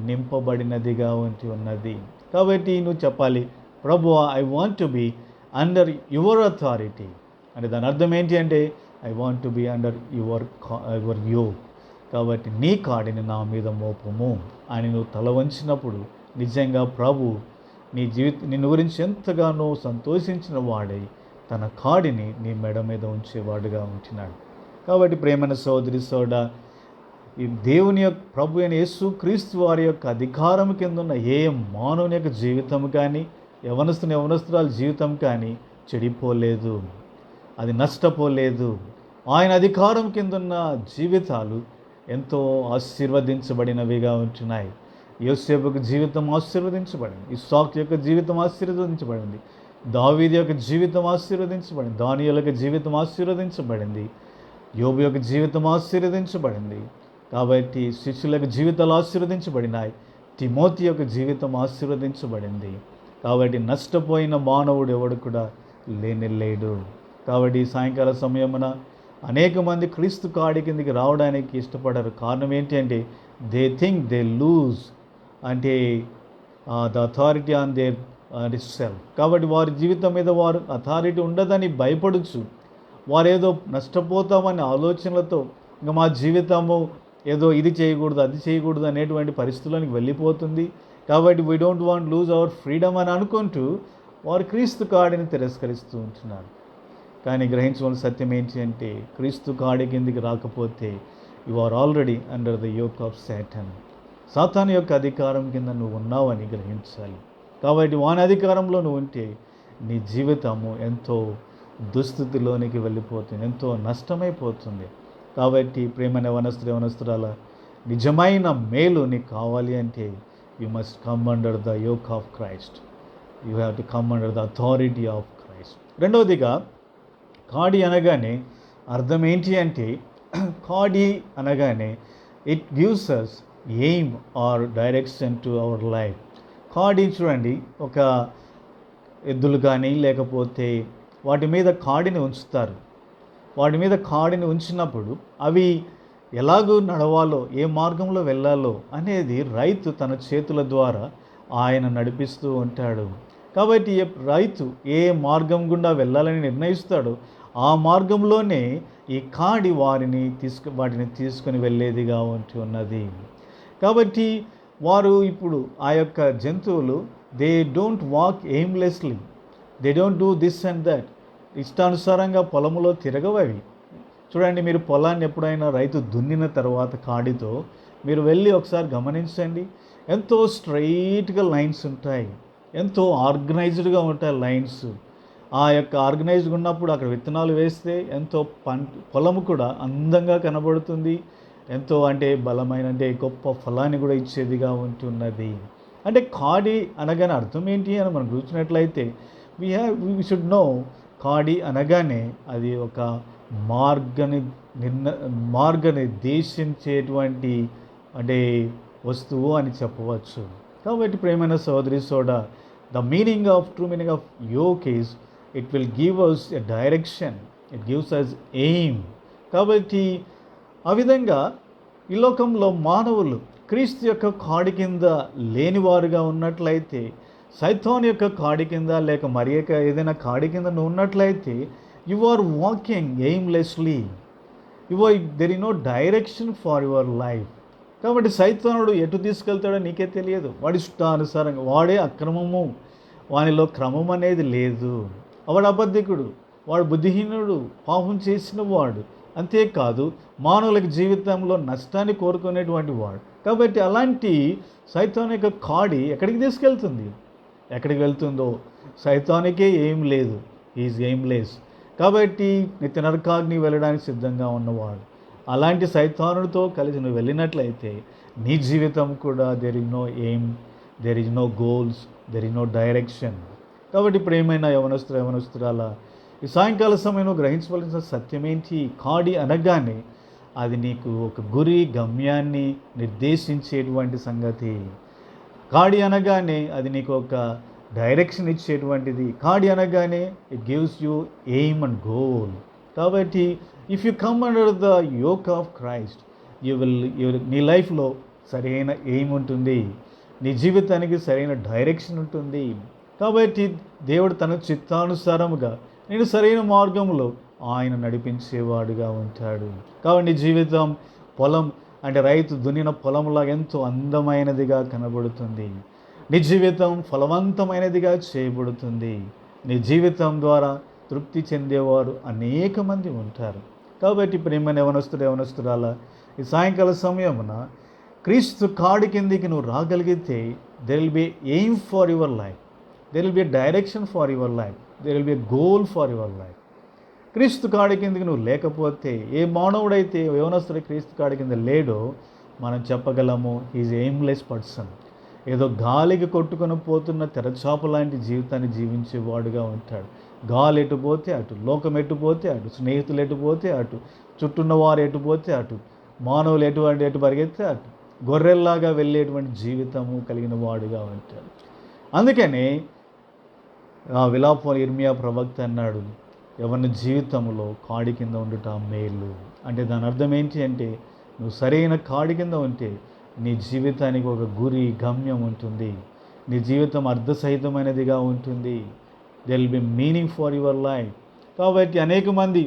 నింపబడినదిగా ఉన్నది. కాబట్టి నువ్వు చెప్పాలి, ప్రభువా I want to be under your authority. అంటే దాని అర్థం ఏంటి అంటే I want to be under your yoke. కాబట్టి నీ కాడిని నా మీద మోపము అని నువ్వు తల వంచినప్పుడు నిజంగా ప్రభు నిన్ను గురించి ఎంతగానో సంతోషించిన వాడై తన కాడిని నీ మెడ మీద ఉంచేవాడుగా ఉంటున్నాడు. కాబట్టి ప్రేమైన సోదరి సోడా, ఈ దేవుని యొక్క ప్రభు అయిన యేసు క్రీస్తు వారి యొక్క అధికారం కింద ఉన్న ఏ మానవుని యొక్క జీవితం కానీ యవనస్తురాల జీవితం కానీ చెడిపోలేదు, అది నష్టపోలేదు. ఆయన అధికారం కింద ఉన్న జీవితాలు ఎంతో ఆశీర్వదించబడినవిగా ఉంటున్నాయి. యోసేపుకు జీవితం ఆశీర్వదించబడింది, ఇస్సాకు యొక్క జీవితం ఆశీర్వదించబడింది, దావీదు యొక్క జీవితం ఆశీర్వదించబడింది, దానియేలు యొక్క జీవితం ఆశీర్వదించబడింది, యోబు యొక్క జీవితం ఆశీర్వదించబడింది. కాబట్టి శిష్యులకు జీవితాలు ఆశీర్వదించబడినాయి, తిమోతి యొక్క జీవితం ఆశీర్వదించబడింది. కాబట్టి నష్టపోయిన మానవుడు ఎవడు కూడా లేడు. కాబట్టి సాయంకాల సమయమున అనేక మంది క్రీస్తు కాడి కిందికి రావడానికి ఇష్టపడరు. కారణం ఏంటి అంటే దే థింక్ దే లూజ్ అంటే the authority on their self. కాబట్టి వారి జీవితం మీద వారు అథారిటీ ఉండదని భయపడచ్చు. వారు ఏదో నష్టపోతామనే ఆలోచనలతో ఇంకా మా జీవితము ఏదో ఇది చేయకూడదు అది చేయకూడదు అనేటువంటి పరిస్థితుల్లోకి వెళ్ళిపోతుంది. కాబట్టి we don't want lose our freedom అని అనుకుంటూ వారు క్రీస్తు కాడిని తిరస్కరిస్తూ ఉంటున్నారు. కానీ గ్రహించవలసిన సత్యం ఏంటి అంటే క్రీస్తు కాడి కిందికి రాకపోతే you are already under the yoke of Satan. సాతాను యొక్క అధికారం కింద నువ్వు ఉన్నావని గ్రహించాలి. కాబట్టి వాని అధికారంలో నువ్వు ఉంటే నీ జీవితము ఎంతో దుస్థితిలోనికి వెళ్ళిపోతుంది, ఎంతో నష్టమైపోతుంది. కాబట్టి ప్రేమైన యవనస్తురాల నిజమైన మేలు నీకు కావాలి అంటే you must come under the yoke of Christ. You have to come under the authority of Christ. రెండవదిగా కాడి అనగానే అర్థం ఏంటి అంటే కాడి అనగానే it gives us aim or direction to our life. కాడి చూడండి, ఒక ఎద్దులు కానీ లేకపోతే వాటి మీద కాడిని ఉంచుతారు. వాటి మీద కాడిని ఉంచినప్పుడు అవి ఎలాగూ నడవాలో ఏ మార్గంలో వెళ్ళాలో అనేది రైతు తన చేతుల ద్వారా ఆయన నడిపిస్తూ ఉంటాడు. కాబట్టి రైతు ఏ మార్గం గుండా వెళ్ళాలని నిర్ణయిస్తాడో ఆ మార్గంలోనే ఈ కాడి వాటిని తీసుకొని వెళ్ళేదిగా ఉన్నది. కాబట్టి వారు ఇప్పుడు ఆ యొక్క జంతువులు they don't walk aimlessly, they don't do this and that. ఇష్టానుసారంగా పొలంలో తిరగవవి. చూడండి, మీరు పొలాన్ని ఎప్పుడైనా రైతు దున్నిన తర్వాత కాడితో మీరు వెళ్ళి ఒకసారి గమనించండి, ఎంతో స్ట్రైట్గా లైన్స్ ఉంటాయి, ఎంతో ఆర్గనైజ్డ్గా ఉంటాయి లైన్స్. ఆ యొక్క ఆర్గనైజ్డ్ ఉన్నప్పుడు అక్కడ విత్తనాలు వేస్తే ఎంతో పొలము కూడా అందంగా కనబడుతుంది, ఎంతో అంటే బలమైన అంటే గొప్ప ఫలాన్ని కూడా ఇచ్చేదిగా ఉంటున్నది. అంటే కాడి అనగానే అర్థం ఏంటి అని మనం చూసినట్లయితే వీ షుడ్ నో, కాడి అనగానే అది ఒక మార్గనిర్దేశించేటువంటి అంటే వస్తువు అని చెప్పవచ్చు. కాబట్టి ప్రేమైన సోదరి సోడా, the true meaning of yoke is it will give us a direction, it gives us aim. కాబట్టి ఆ విధంగా ఈ లోకంలో మానవులు క్రీస్తు యొక్క కాడి కింద లేనివారుగా ఉన్నట్లయితే, సైతాను యొక్క కాడి కింద లేక మరి ఏదైనా కాడి కింద నువ్వు ఉన్నట్లయితే you are walking aimlessly, there is no direction for your life. కాబట్టి సైతానుడు ఎటు తీసుకెళ్తాడో నీకే తెలియదు. వాడి ఇష్టానుసారంగా వాడే అక్రమము, వానిలో క్రమం అనేది లేదు. వాడు అబద్ధికుడు, వాడు బుద్ధిహీనుడు, పాపం చేసిన వాడు, అంతేకాదు మానవులకి జీవితంలో నష్టాన్ని కోరుకునేటువంటి వాడు. కాబట్టి అలాంటి సైతాను యొక్క కాడి ఎక్కడికి తీసుకెళ్తుంది? ఎక్కడికి వెళ్తుందో సైతానికే ఏం లేదు, ఈజ్ ఎయిమ్లెస్. కాబట్టి నిత్య నరకాగ్ని వెళ్ళడానికి సిద్ధంగా ఉన్నవాడు. అలాంటి సైతానుడితో కలిసి నువ్వు వెళ్ళినట్లయితే నీ జీవితం కూడా there is no aim, there is no goals, there is no direction. కాబట్టి ప్రేమైన యవనస్తురాల ఈ సాయంకాల సమయంలో గ్రహించవలసిన సత్యం ఏంటి? కాడి అనగానే అది నీకు ఒక గురి గమ్యాన్ని నిర్దేశించేటువంటి సంగతి. కాడి అనగానే అది నీకు ఒక డైరెక్షన్ ఇచ్చేటువంటిది. కాడి అనగానే it gives you aim and goal. కాబట్టి if you come under the yoke of Christ నీ లైఫ్లో సరైన ఎయిమ్ ఉంటుంది, నీ జీవితానికి సరైన డైరెక్షన్ ఉంటుంది. కాబట్టి దేవుడు తన చిత్తానుసారముగా నేను సరైన మార్గంలో ఆయన నడిపించేవాడుగా ఉంటాడు. కాబట్టి నీ జీవితం పొలం అంటే రైతు దున్నిన పొలంలా ఎంతో అందమైనదిగా కనబడుతుంది. నీ జీవితం ఫలవంతమైనదిగా చేయబడుతుంది. నీ జీవితం ద్వారా తృప్తి చెందేవారు అనేక మంది ఉంటారు. కాబట్టి ప్రేమైన యవనస్తురాలా, ఈ సాయంకాల సమయమున క్రీస్తు కాడి కిందికి నువ్వు రాగలిగితే there will be aim for your life, there will be direction for your life, there will be goal for your life. క్రీస్తు కాడి కిందకి నువ్వు లేకపోతే, ఏ మానవుడైతే యవనస్తుడు క్రీస్తు కాడి కింద లేడో మనం చెప్పగలము ఈజ్ ఎయిమ్లెస్ పర్సన్. ఏదో గాలికి కొట్టుకొని పోతున్న తెరచాప లాంటి జీవితాన్ని జీవించేవాడుగా ఉంటాడు. గాలి ఎటుపోతే అటు, లోకం ఎటుపోతే అటు, స్నేహితులు ఎటుపోతే అటు, చుట్టూన్నవారు ఎటుపోతే అటు, మానవులు ఎటు పరిగెత్తే అటు, గొర్రెల్లాగా వెళ్ళేటువంటి జీవితము కలిగిన వాడుగా ఉంటాడు. అందుకని ఆ విలాపం ఇర్మియా ప్రవక్త అన్నాడు, ఎవరి జీవితంలో కాడి కింద ఉండుట మేలు. అంటే దాని అర్థం ఏంటి అంటే, నువ్వు సరైన కాడి కింద ఉంటే నీ జీవితానికి ఒక గురి, గమ్యం ఉంటుంది. నీ జీవితం అర్థసహితమైనదిగా ఉంటుంది. There will B meaning for your life. కాబట్టి అనేక మంది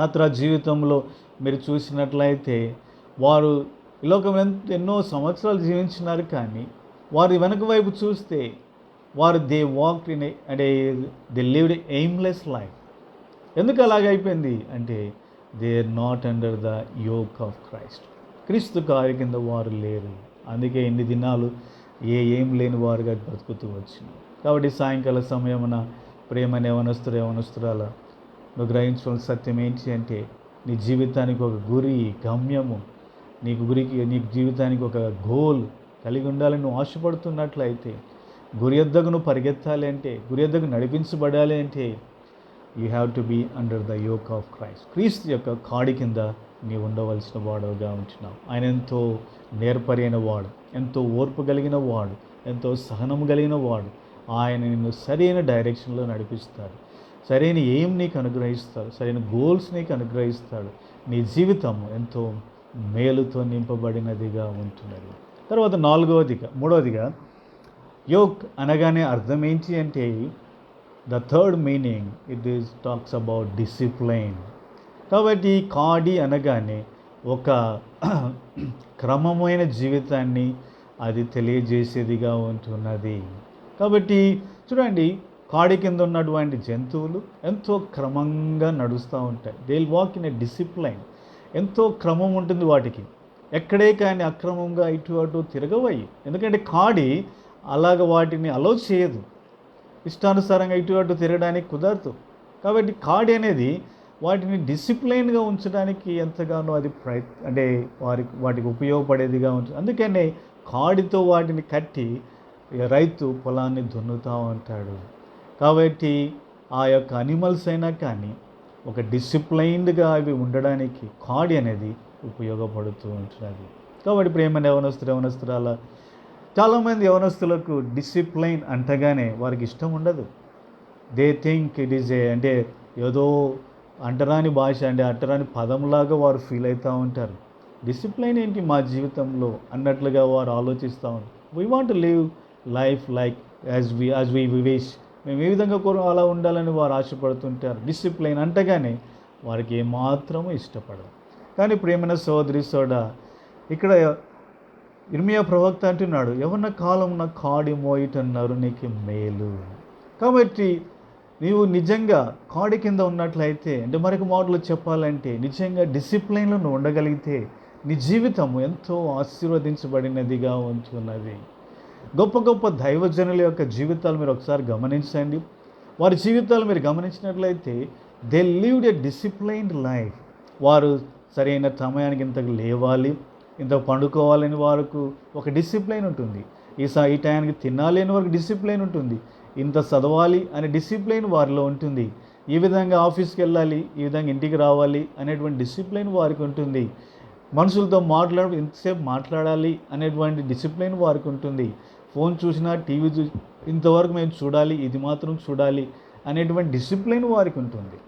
యాత్రా జీవితంలో మీరు చూసినట్లయితే వారు ఈ లోకంలో ఎన్నో సంవత్సరాలు జీవించినారు, కానీ వారి వెనక వైపు చూస్తే వారు దే వాక్డ్ ఇన్ అంటే దే లివ్డ్ ఎయిమ్లెస్ లైఫ్. ఎందుకు అలాగైపోయింది అంటే they are not under the yoke of Christ. క్రీస్తు కాడి కింద వారు లేరు. అందుకే ఇన్ని దినాలు ఏం లేని వారుగా బ్రతుకుతూ వచ్చినారు. కాబట్టి సాయంకాల సమయమున ప్రేమ యవనస్తురాల, నువ్వు గ్రహించుకున్న సత్యం ఏంటి అంటే, నీ జీవితానికి ఒక గురి, గమ్యము, నీకు జీవితానికి ఒక గోల్ కలిగి ఉండాలని నువ్వు ఆశపడుతున్నట్లయితే, గురి యొద్దకు నువ్వు పరిగెత్తాలి అంటే, గురి యొద్దకు నడిపించబడాలి అంటే you have to be under the yoke of Christ. క్రీస్తు యొక్క కాడి కింద నీవు ఉండవలసిన వాడుగా ఉంటున్నావు. ఆయన ఎంతో నేర్పరైన వాడు, ఎంతో ఓర్పు కలిగిన వాడు, ఎంతో సహనము కలిగిన వాడు. ఆయన నిన్ను సరైన డైరెక్షన్లో నడిపిస్తాడు, సరైన ఎయిమ్ నీకు అనుగ్రహిస్తాడు, సరైన గోల్స్ నీకు అనుగ్రహిస్తాడు. నీ జీవితం ఎంతో మేలుతో నింపబడినదిగా ఉంటున్నది. తర్వాత మూడవదిగా యోక్ అనగానే అర్థం ఏంటి అంటే, the third meaning it is talks about discipline. కాబట్టి కాడి అనగానే ఒక క్రమమైన జీవితాన్ని అది తెలియజేసేదిగా ఉంటున్నది. కాబట్టి చూడండి, కాడి కింద ఉన్నటువంటి జంతువులు ఎంతో క్రమంగా నడుస్తూ ఉంటాయి. They will walk in a discipline. ఎంతో క్రమం ఉంటుంది వాటికి. ఎక్కడే కానీ అక్రమంగా ఇటు అటు తిరగవయి. ఎందుకంటే కాడి అలాగ వాటిని అలో చేయదు, ఇష్టానుసారంగా ఇటు అటు తిరగడానికి కుదరదు. కాబట్టి కాడి అనేది వాటిని డిసిప్లైన్గా ఉంచడానికి ఎంతగానో అది అంటే వాటికి ఉపయోగపడేదిగా ఉంటుంది. అందుకనే కాడితో వాటిని కట్టి రైతు పొలాన్ని దున్నుతూ ఉంటాడు. కాబట్టి ఆ యొక్క అనిమల్స్ అయినా కానీ ఒక డిసిప్లైన్డ్గా అవి ఉండడానికి కాడి అనేది ఉపయోగపడుతూ ఉంటున్నది. కాబట్టి ప్రేమ యవనస్తురాల, చాలామంది యవనస్తులకు డిసిప్లైన్ అంటగానే వారికి ఇష్టం ఉండదు. దే థింక్ ఇట్ ఈజ్ అంటే ఏదో అంటరాని భాష, అంటే అంటరాని పదంలాగా వారు ఫీల్ అవుతూ ఉంటారు. డిసిప్లైన్ ఏంటి మా జీవితంలో అన్నట్లుగా వారు ఆలోచిస్తూ ఉంటారు. We want to live life like as we wish. మేము ఏ విధంగా అలా ఉండాలని వారు ఆశపడుతుంటారు. డిసిప్లైన్ అంటగానే వారికి ఏమాత్రమూ ఇష్టపడదు. కానీ ప్రేమైన సోదరా, ఇక్కడ ఇర్మియా ప్రవక్త అంటున్నాడు, యవ్వన కాలమున కాడి మోయిటన్నారు నీకు మేలు. కాబట్టి నీవు నిజంగా కాడి కింద ఉన్నట్లయితే, అంటే మరొక మాటలో చెప్పాలంటే నిజంగా డిసిప్లైన్లో నువ్వు ఉండగలిగితే నీ జీవితం ఎంతో ఆశీర్వదించబడినదిగా ఉంటున్నది. గొప్ప గొప్ప దైవజనుల యొక్క జీవితాలు మీరు ఒకసారి గమనించండి. వారి జీవితాలు మీరు గమనించినట్లయితే they lived a disciplined life. వారు సరైన సమయానికి ఇంతకు లేవాలి, ఇంత పండుకోవాలని వారికి ఒక డిసిప్లైన్ ఉంటుంది. ఈ టయానికి తినాలి అని వారికి డిసిప్లైన్ ఉంటుంది. ఇంత చదవాలి అనే డిసిప్లైన్ వారిలో ఉంటుంది. ఈ విధంగా ఆఫీస్కి వెళ్ళాలి, ఈ విధంగా ఇంటికి రావాలి అనేటువంటి డిసిప్లైన్ వారికి ఉంటుంది. మనుషులతో ఇంతసేపు మాట్లాడాలి అనేటువంటి డిసిప్లైన్ వారికి ఉంటుంది. ఫోన్ చూసినా, టీవీ చూసి ఇంతవరకు మేము చూడాలి, ఇది మాత్రం చూడాలి అనేటువంటి డిసిప్లైన్ వారికి ఉంటుంది.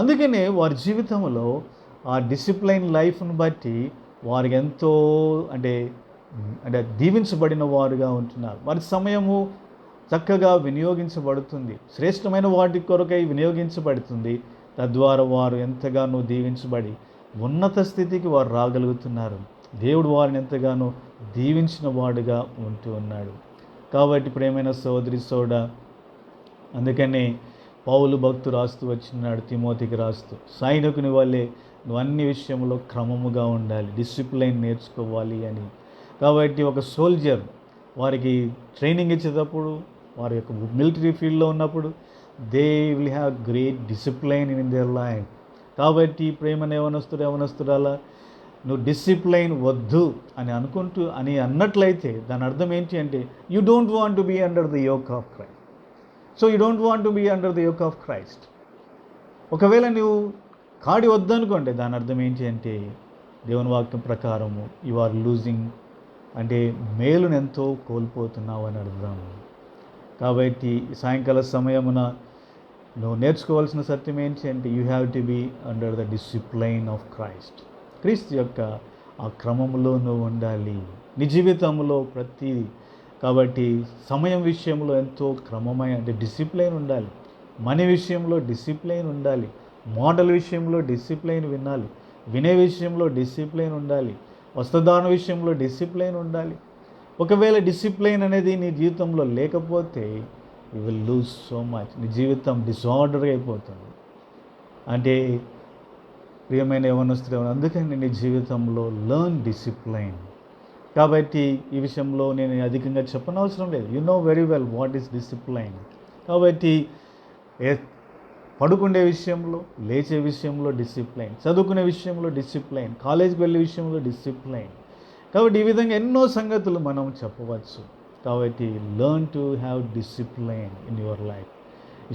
అందుకనే వారి జీవితంలో ఆ డిసిప్లైన్ లైఫ్ను బట్టి వారికి ఎంతో అంటే అంటే దీవించబడిన వారుగా ఉంటున్నారు. వారి సమయము చక్కగా వినియోగించబడుతుంది, శ్రేష్టమైన వాటి కొరకై వినియోగించబడుతుంది. తద్వారా వారు ఎంతగానో దీవించబడి ఉన్నత స్థితికి వారు రాగలుగుతున్నారు. దేవుడు వారిని ఎంతగానో దీవించిన వాడుగా ఉంటూ ఉన్నాడు. కాబట్టి ప్రియమైన సోదరి సోడా, అందుకని పౌలు భక్తు రాస్తూ వచ్చినాడు తిమోతికి రాస్తూ, సైనికుని వల్లే నువ్వు అన్ని విషయంలో క్రమముగా ఉండాలి, డిసిప్లైన్ నేర్చుకోవాలి అని. కాబట్టి ఒక సోల్జర్ వారికి ట్రైనింగ్ ఇచ్చేటప్పుడు, వారి యొక్క మిలిటరీ ఫీల్డ్లో ఉన్నప్పుడు, they will have great discipline in their life. కాబట్టి ప్రేమ యవనస్తురాలా, నువ్వు డిసిప్లైన్ వద్దు అని అన్నట్లయితే దాని అర్థం ఏంటి అంటే, you don't want to be under the yoke of Christ. So you don't want to be under the yoke of Christ. ఒకవేళ నువ్వు కాడి వద్దనుకోండి, దాని అర్థం ఏంటి అంటే, దేవుని వాక్యం ప్రకారము యు ఆర్ లూజింగ్, అంటే మేలును ఎంతో కోల్పోతున్నావు అని అర్థం. కాబట్టి సాయంకాల సమయమున నువ్వు నేర్చుకోవాల్సిన సత్యం ఏంటి అంటే, you have to be under the discipline of Christ. క్రీస్తు యొక్క ఆ క్రమంలో నువ్వు ఉండాలి నీ జీవితంలో ప్రతిదీ. కాబట్టి సమయం విషయంలో ఎంతో క్రమమైన, అంటే డిసిప్లైన్ ఉండాలి. మనీ విషయంలో డిసిప్లైన్ ఉండాలి. మోడల్ విషయంలో డిసిప్లైన్ వినే విషయంలో డిసిప్లైన్ ఉండాలి. వస్త్రధారణ విషయంలో డిసిప్లైన్ ఉండాలి. ఒకవేళ డిసిప్లైన్ అనేది నీ జీవితంలో లేకపోతే you will lose so much. నీ జీవితం డిసార్డర్ అయిపోతుంది. అంటే ప్రియమైన యవనస్తులు, అందుకని నీ జీవితంలో లెర్న్ డిసిప్లైన్. కాబట్టి ఈ విషయంలో నేను అధికంగా చెప్పనవసరం లేదు. You know very well what is discipline. కాబట్టి పడుకునే విషయంలో, లేచే విషయంలో డిసిప్లైన్, చదువుకునే విషయంలో డిసిప్లైన్, కాలేజీకి వెళ్ళే విషయంలో డిసిప్లైన్. కాబట్టి ఈ విధంగా ఎన్నో సంగతులు మనం చెప్పవచ్చు. కాబట్టి learn to have discipline in your life.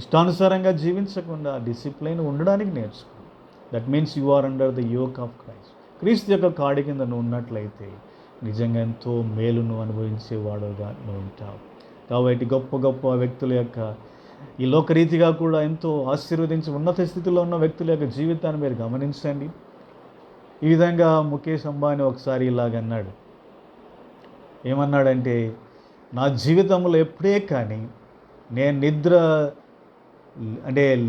ఇష్టానుసారంగా జీవించకుండా డిసిప్లైన్ ఉండడానికి నేర్చుకో. That means you are under the yoke of Christ. క్రీస్తు యొక్క కాడి కింద నువ్వు ఉన్నట్లయితే నిజంగా ఎంతో మేలును అనుభవించేవాడుగా నువ్వు ఉంటావు. కాబట్టి గొప్ప గొప్ప వ్యక్తుల యొక్క, ఈ లోకరీతిగా కూడా ఎంతో ఆశీర్వదించి ఉన్నత స్థితిలో ఉన్న వ్యక్తుల యొక్క జీవితాన్ని మీరు గమనించండి. ఈ విధంగా ముఖేష్ అంబానీ ఒకసారి ఇలాగన్నాడు. ఏమన్నాడంటే, నా జీవితంలో ఎప్పుడే కానీ నేను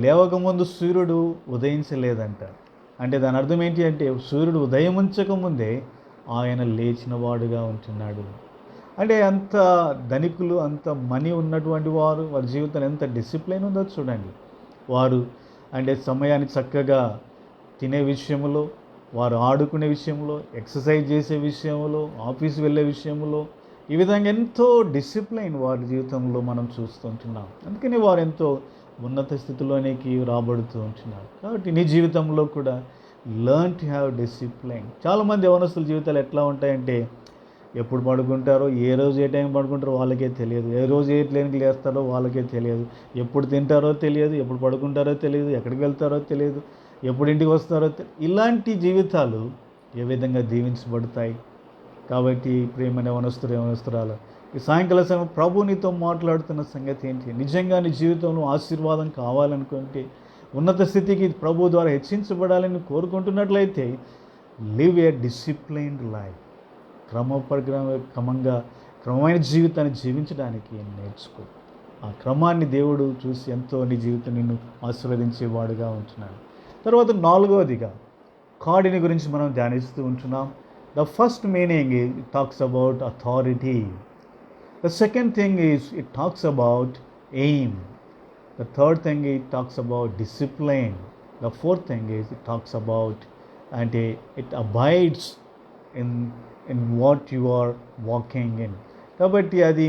లేవకముందు సూర్యుడు ఉదయించలేదంట. అంటే దాని అర్థం ఏంటి అంటే, సూర్యుడు ఉదయించకముందే ఆయన లేచిన వాడుగా ఉంటున్నాడు. అంటే అంత ధనికులు, అంత మనీ ఉన్నటువంటి వారు, వారి జీవితంలో ఎంత డిసిప్లైన్ ఉందో చూడండి. వారు అంటే సమయాన్ని చక్కగా తినే విషయంలో, వారు ఆడుకునే విషయంలో, ఎక్సర్సైజ్ చేసే విషయంలో, ఆఫీస్ వెళ్ళే విషయంలో, ఈ విధంగా ఎంతో డిసిప్లైన్ వారి జీవితంలో మనం చూస్తుంటున్నాం. అందుకని వారు ఎంతో ఉన్నత స్థితిలోనికి రాబడుతూ ఉంటున్నారు. కాబట్టి నీ జీవితంలో కూడా లెర్న్ టు హ్యావ్ డిసిప్లైన్. చాలామంది యవనస్తుల జీవితాలు ఎట్లా ఉంటాయంటే, ఎప్పుడు పడుకుంటారో, ఏ రోజు ఏ టైం పడుకుంటారో వాళ్ళకే తెలియదు, ఏ రోజు ఏ టైంకి లేస్తారో వాళ్ళకే తెలియదు, ఎప్పుడు తింటారో తెలియదు, ఎప్పుడు పడుకుంటారో తెలియదు, ఎక్కడికి వెళ్తారో తెలియదు, ఎప్పుడు ఇంటికి వస్తారో ఇలాంటి జీవితాలు ఏ విధంగా దీవించబడతాయి. కాబట్టి ప్రియమైన యవనస్తురాలు, ఈ సాయంకాల సమయం ప్రభు నీతో మాట్లాడుతున్న సంగతి ఏంటి? నిజంగా నీ జీవితంలో ఆశీర్వాదం కావాలనుకుంటే, ఉన్నత స్థితికి ప్రభు ద్వారా హెచ్చించబడాలని కోరుకుంటున్నట్లయితే, లివ్ ఏ డిసిప్లైన్డ్ లైఫ్. క్రమమైన జీవితాన్ని జీవించడానికి నేర్చుకో. ఆ క్రమాన్ని దేవుడు చూసి ఎంతో నీ జీవితం నిన్ను ఆశీర్వదించేవాడుగా ఉంటున్నాడు. తర్వాత 4వదిగా కాడిని గురించి మనం ధ్యానిస్తూ ఉంటున్నాం. The first meaning is it talks about authority. The second thing is it talks about aim. The third thing it talks about discipline. The fourth thing is it talks about and it abides in what you are walking in. కాబట్టి అది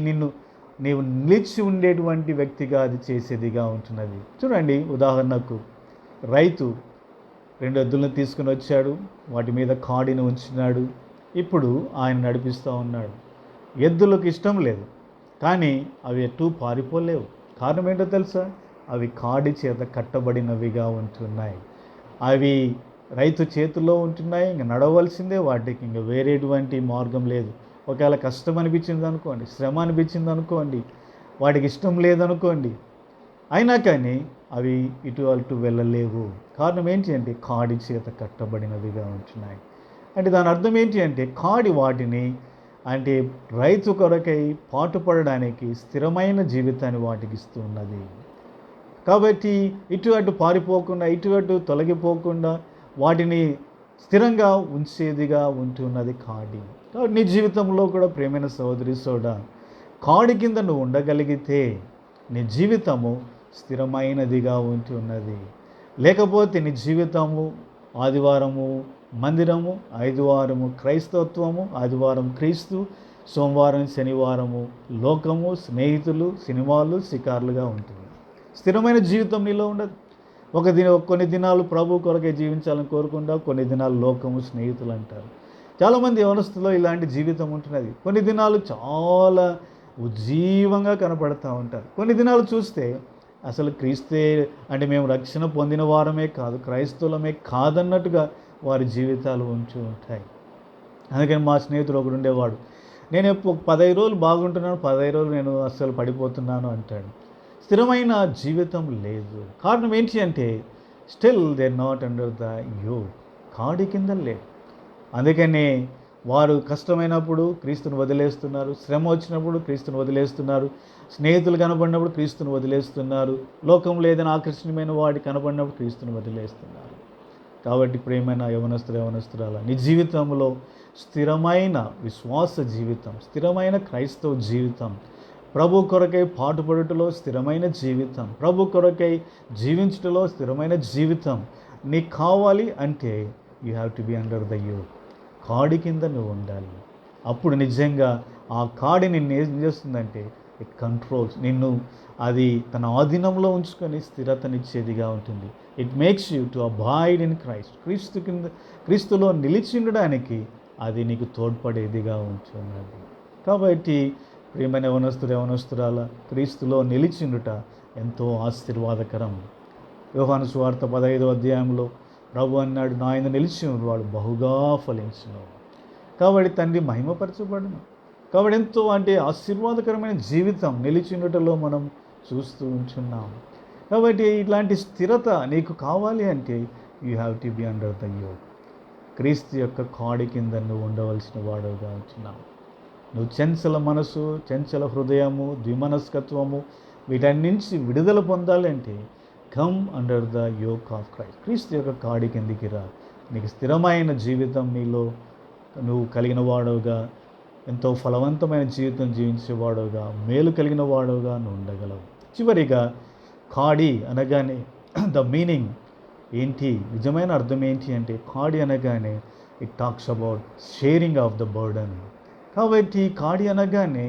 నీవు నిలిచి ఉండేటువంటి వ్యక్తిగా అది చేసేదిగా ఉంటున్నది. చూడండి, ఉదాహరణకు రైతు 2 ఎద్దులను తీసుకుని వచ్చాడు, వాటి మీద కాడిని ఉంచినాడు. ఇప్పుడు ఆయన నడిపిస్తూ ఉన్నాడు. ఎద్దులకు ఇష్టం లేదు, కానీ అవి ఎటు పారిపోలేవు. కారణం ఏంటో తెలుసా? అవి కాడి చేత కట్టబడినవిగా ఉంటున్నాయి. అవి రైతు చేతుల్లో ఉంటున్నాయి. ఇంక నడవలసిందే, వాటికి ఇంక వేరేటువంటి మార్గం లేదు. ఒకవేళ కష్టం అనిపించింది అనుకోండి, శ్రమ అనిపించింది అనుకోండి, వాటికి ఇష్టం లేదనుకోండి, అయినా కానీ అవి ఇటు అటు వెళ్ళలేవు. కారణం ఏంటి అంటే, కాడి చేత కట్టబడినవిగా ఉంటున్నాయి. అంటే దాని అర్థం ఏంటి అంటే, కాడి వాటిని అంటే రైతు కొరకై పాటుపడడానికి స్థిరమైన జీవితాన్ని వాటికి ఇస్తూ ఉన్నది. కాబట్టి ఇటు అటు పారిపోకుండా, ఇటు అటు తొలగిపోకుండా వాటిని స్థిరంగా ఉంచేదిగా ఉంటున్నది కాడి. కాబట్టి నీ జీవితంలో కూడా ప్రియమైన సహోదరి సోడా, కాడి కింద నువ్వు ఉండగలిగితే నీ జీవితము స్థిరమైనదిగా ఉంటున్నది. లేకపోతే నీ జీవితము ఆదివారము మందిరము, ఆదివారము క్రైస్తవత్వము, ఆదివారం క్రీస్తు, సోమవారం శనివారము లోకము, స్నేహితులు, సినిమాలు, షికార్లుగా ఉంటుంది. స్థిరమైన జీవితం నీలో ఉండదు. కొన్ని దినాలు ప్రభు కొరకే జీవించాలని కోరుకుంటా, కొన్ని దినాలు లోకము, స్నేహితులు అంటారు. చాలామంది యవనస్తులో ఇలాంటి జీవితం ఉంటున్నది. కొన్ని దినాలు చాలా ఉజ్జీవంగా కనపడుతూ ఉంటారు. కొన్ని దినాలు చూస్తే అసలు క్రీస్తే అంటే మేము రక్షణ పొందిన వారమే కాదు, క్రైస్తవులమే కాదన్నట్టుగా వారి జీవితాలు ఉంటూ ఉంటాయి. అందుకని మా స్నేహితుడు ఒకడు ఉండేవాడు, నేను 15 రోజులు బాగుంటున్నాను, 15 రోజులు నేను అస్సలు పడిపోతున్నాను అంటాడు. స్థిరమైన జీవితం లేదు. కారణం ఏంటి అంటే still they are not under the yoke, కాడి కింద లేదు. అందుకనే వారు కష్టమైనప్పుడు క్రీస్తుని వదిలేస్తున్నారు, శ్రమ వచ్చినప్పుడు క్రీస్తుని వదిలేస్తున్నారు, స్నేహితులు కనబడినప్పుడు క్రీస్తుని వదిలేస్తున్నారు, లోకంలో ఏదైనా ఆకర్షణీయమైన వాడి కనబడినప్పుడు క్రీస్తుని వదిలేస్తున్నారు. కాబట్టి ప్రియమైన యవనస్తురాలా, నీ జీవితంలో స్థిరమైన విశ్వాస జీవితం, స్థిరమైన క్రైస్తవ జీవితం, ప్రభు కొరకై పాటుపడుటలో స్థిరమైన జీవితం, ప్రభు కొరకై జీవించుటలో స్థిరమైన జీవితం నీకు కావాలి అంటే you have to be under the yoke. కాడి కింద నువ్వు ఉండాలి. అప్పుడు నిజంగా ఆ కాడి నిన్ను ఏం చేస్తుందంటే ఇట్ కంట్రోల్స్ నిన్ను, అది తన ఆధీనంలో ఉంచుకొని స్థిరతనిచ్చేదిగా ఉంటుంది. It makes you to avoid in Christ. క్రీస్తులో నిలిచి ఉండడానికి అది నీకు తోడ్పడేదిగా ఉంటున్నది. కాబట్టి ప్రియమైన యవనస్తురాల, క్రీస్తులో నిలిచిండుట ఎంతో ఆశీర్వాదకరం. యోహాను సువార్త 15వ అధ్యాయంలో ప్రభు అన్నాడు, నా యందు నిలిచి వాడు బహుగా ఫలించును. కాబట్టి తండ్రి మహిమపరచబడును. కాబట్టి ఎంతో అంటే ఆశీర్వాదకరమైన జీవితం నిలిచిండుటలో మనం చూస్తూ ఉంటున్నాం. కాబట్టి ఇట్లాంటి స్థిరత నీకు కావాలి అంటే you have to be under the yoke. క్రీస్తు యొక్క కాడి కింద నువ్వు ఉండవలసిన వాడుగా ఉంటున్నావు. నువ్వు చంచల మనసు, చంచల హృదయము, ద్విమనస్కత్వము వీటన్నించి విడుదల పొందాలి అంటే come under the yoke of Christ. క్రీస్తు యొక్క కాడి కిందికి రా. నీకు స్థిరమైన జీవితం నీలో నువ్వు కలిగిన వాడుగా, ఎంతో ఫలవంతమైన జీవితం జీవించేవాడుగా, మేలు కలిగిన వాడుగా నువ్వు ఉండగలవు. చివరిగా కాడి అనగానే ద మీనింగ్ ఏంటి, నిజమైన అర్థం ఏంటి అంటే కాడి అనగానే it talks about sharing of the burden. కాబట్టి కాడి అనగానే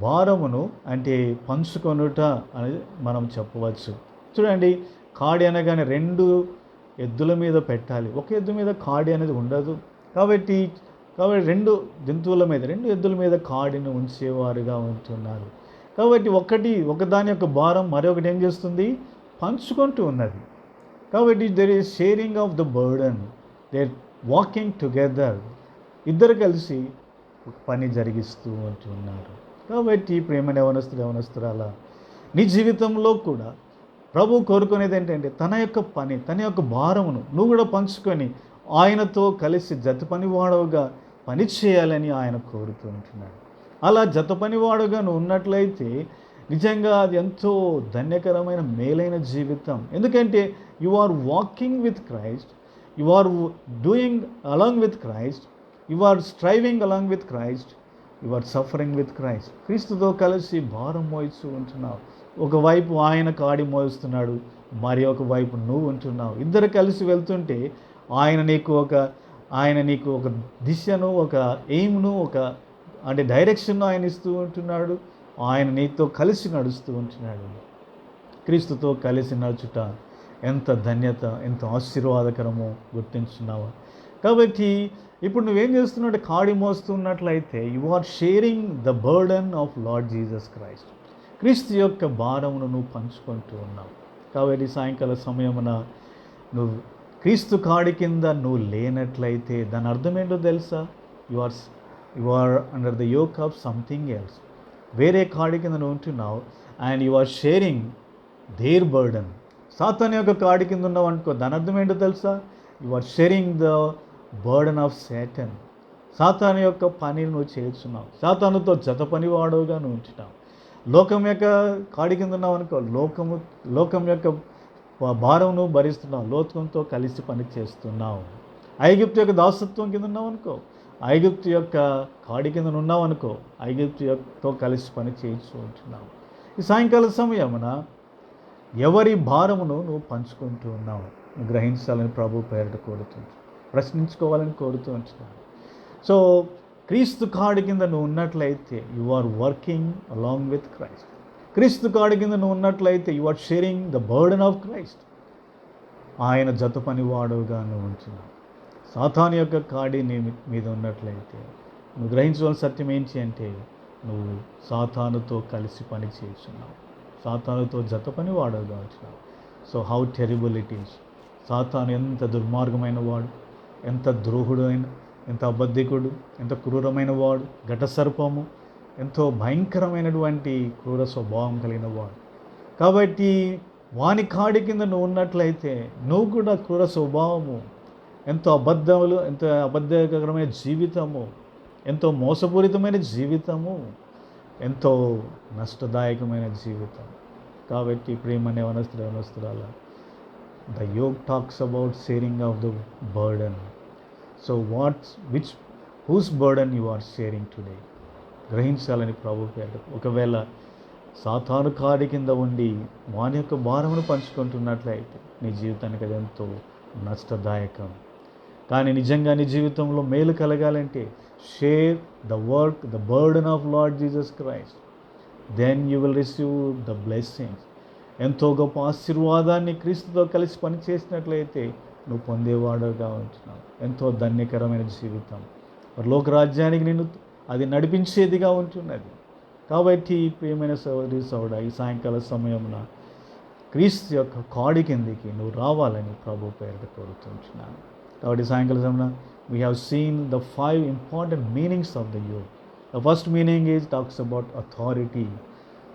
భారమును అంటే పంచుకొనుట అని మనం చెప్పవచ్చు. చూడండి, కాడి అనగానే 2 ఎద్దుల మీద పెట్టాలి, ఒక ఎద్దు మీద కాడి అనేది ఉండదు. కాబట్టి 2 జంతువుల మీద, 2 ఎద్దుల మీద కాడిని ఉంచేవారుగా ఉంటున్నారు. కాబట్టి ఒకదాని యొక్క భారం మరొకటి ఏం చేస్తుంది, పంచుకుంటూ ఉన్నది. కాబట్టి there is sharing of the burden, they are walking together. ఇద్దరు కలిసి ఒక పని జరిగిస్తూ ఉంటున్నారు. కాబట్టి ప్రేమ యవనస్తురాలా, నీ జీవితంలో కూడా ప్రభు కోరుకునేది ఏంటంటే తన యొక్క పని, తన యొక్క భారమును నువ్వు కూడా పంచుకొని ఆయనతో కలిసి జత పనివాడవుగా పని చేయాలని ఆయన కోరుకుంటున్నాడు. అలా జత పనివాడుగా నువ్వు ఉన్నట్లయితే నిజంగా అది ఎంతో ధన్యకరమైన మేలైన జీవితం. ఎందుకంటే you are walking with Christ, you are doing along with Christ, you are striving along with Christ, you are suffering with Christ. క్రీస్తుతో కలిసి భారం మోయిస్తూ ఉంటున్నావు. ఒకవైపు ఆయన కాడి మోయిస్తున్నాడు, మరి ఒకవైపు నువ్వు ఉంటున్నావు. ఇద్దరు కలిసి వెళ్తుంటే ఆయన నీకు ఒక దిశను, ఒక ఎయిమ్ను, అంటే డైరెక్షన్ను ఆయన ఇస్తూ ఉంటున్నాడు. ఆయన నీతో కలిసి నడుస్తూ ఉంటున్నాడు. క్రీస్తుతో కలిసి నడుచుట ఎంత ధన్యత, ఎంత ఆశీర్వాదకరమో గుర్తించున్నావా? కాబట్టి ఇప్పుడు నువ్వేం చేస్తున్నావు అంటే కాడి మోస్తున్నట్లయితే you are sharing the burden of Lord Jesus Christ. క్రీస్తు యొక్క భారమును నువ్వు పంచుకుంటూ ఉన్నావు. కాబట్టి సాయంకాల సమయమున నువ్వు క్రీస్తు కాడి కింద నువ్వు లేనట్లయితే దాని అర్థం ఏంటో తెలుసా? You are under the yoke of something else. వేరే కాడి కింద నువ్వు ఉంటున్నావు and you are sharing their burden. సాతాను యొక్క కాడి కింద ఉన్నావు అనుకో, దాని అర్థం ఏంటో తెలుసా? You are sharing the burden of Satan. సాతాను యొక్క పనిని నువ్వు చేస్తున్నావు. సాతానుతో జత పనివాడుగా నువ్వు ఉంటున్నావు. లోకం యొక్క కాడి కింద ఉన్నావు అనుకో, లోకం యొక్క భారం నువ్వు భరిస్తున్నావు. లోకంతో కలిసి పని చేస్తున్నావు. ఐగుప్తు యొక్క దాసత్వం కింద ఉన్నావు అనుకో, ఐగుప్తు యొక్క కాడి కింద ఉన్నావు అనుకో, ఐగుప్తుతో కలిసి పని చేయించు ఉంటున్నావు. ఈ సాయంకాల సమయమున ఎవరి భారమును నువ్వు పంచుకుంటూ ఉన్నావు గ్రహించాలని ప్రభు పేరిట కోరుతుంది, ప్రశ్నించుకోవాలని కోరుతూ ఉంటున్నాను. సో క్రీస్తు కాడి కింద నువ్వు ఉన్నట్లయితే you are working along with Christ. క్రీస్తు కాడి కింద నువ్వు ఉన్నట్లయితే you are sharing the burden of Christ. ఆయన జత పనివాడుగా నువ్వు ఉంటున్నావు. సాతాను యొక్క కాడి నీ మీద ఉన్నట్లయితే నువ్వు గ్రహించవలసిన సత్యం ఏంటి అంటే నువ్వు సాతానుతో కలిసి పని చేస్తున్నావు, సాతానుతో జత పనివాడుగా ఉంటున్నావు. So how terrible it is. సాతాను ఎంత దుర్మార్గమైన వాడు, ఎంత ద్రోహుడు అయిన, ఎంత అబద్ధికుడు, ఎంత క్రూరమైన వాడు, ఘటసర్పము, ఎంతో భయంకరమైనటువంటి క్రూర స్వభావం కలిగిన వాడు. కాబట్టి వాని కాడి కింద నువ్వు ఉన్నట్లయితే నువ్వు కూడా క్రూర స్వభావము, ఎంతో అబద్ధకరమైన జీవితము, ఎంతో మోసపూరితమైన జీవితము, ఎంతో నష్టదాయకమైన జీవితం. కాబట్టి ప్రేమనే వనస్తురాల the yoke talks about sharing of the burden. So whose burden you are sharing today గ్రహించాలని ప్రభు పేరు. ఒకవేళ సాతాను కాడి కింద ఉండి వాని యొక్క భారమును పంచుకుంటున్నట్లయితే నీ జీవితానికి అది ఎంతో నష్టదాయకం. కానీ నిజంగా నీ జీవితంలో మేలు కలగాలంటే share the work, the burden of Lord Jesus Christ. Then you will receive the blessings. ఎంతో గొప్ప ఆశీర్వాదాన్ని క్రీస్తుతో కలిసి పనిచేసినట్లయితే నువ్వు పొందేవాడుగా ఉంటున్నావు. ఎంతో ధన్యకరమైన జీవితం, లోక రాజ్యానికి నిన్ను అది నడిపించేదిగా ఉంటున్నది. కాబట్టి ప్రియమైన సోదరి ఈ సాయంకాల సమయమున క్రీస్తు యొక్క కాడి కిందికి నువ్వు రావాలని ప్రభు పేరిట కోరుతుంటున్నాను. కాబట్టి సాయంకాల సమయమున we have seen the 5 important meanings of the yoke. The first meaning is talks about authority.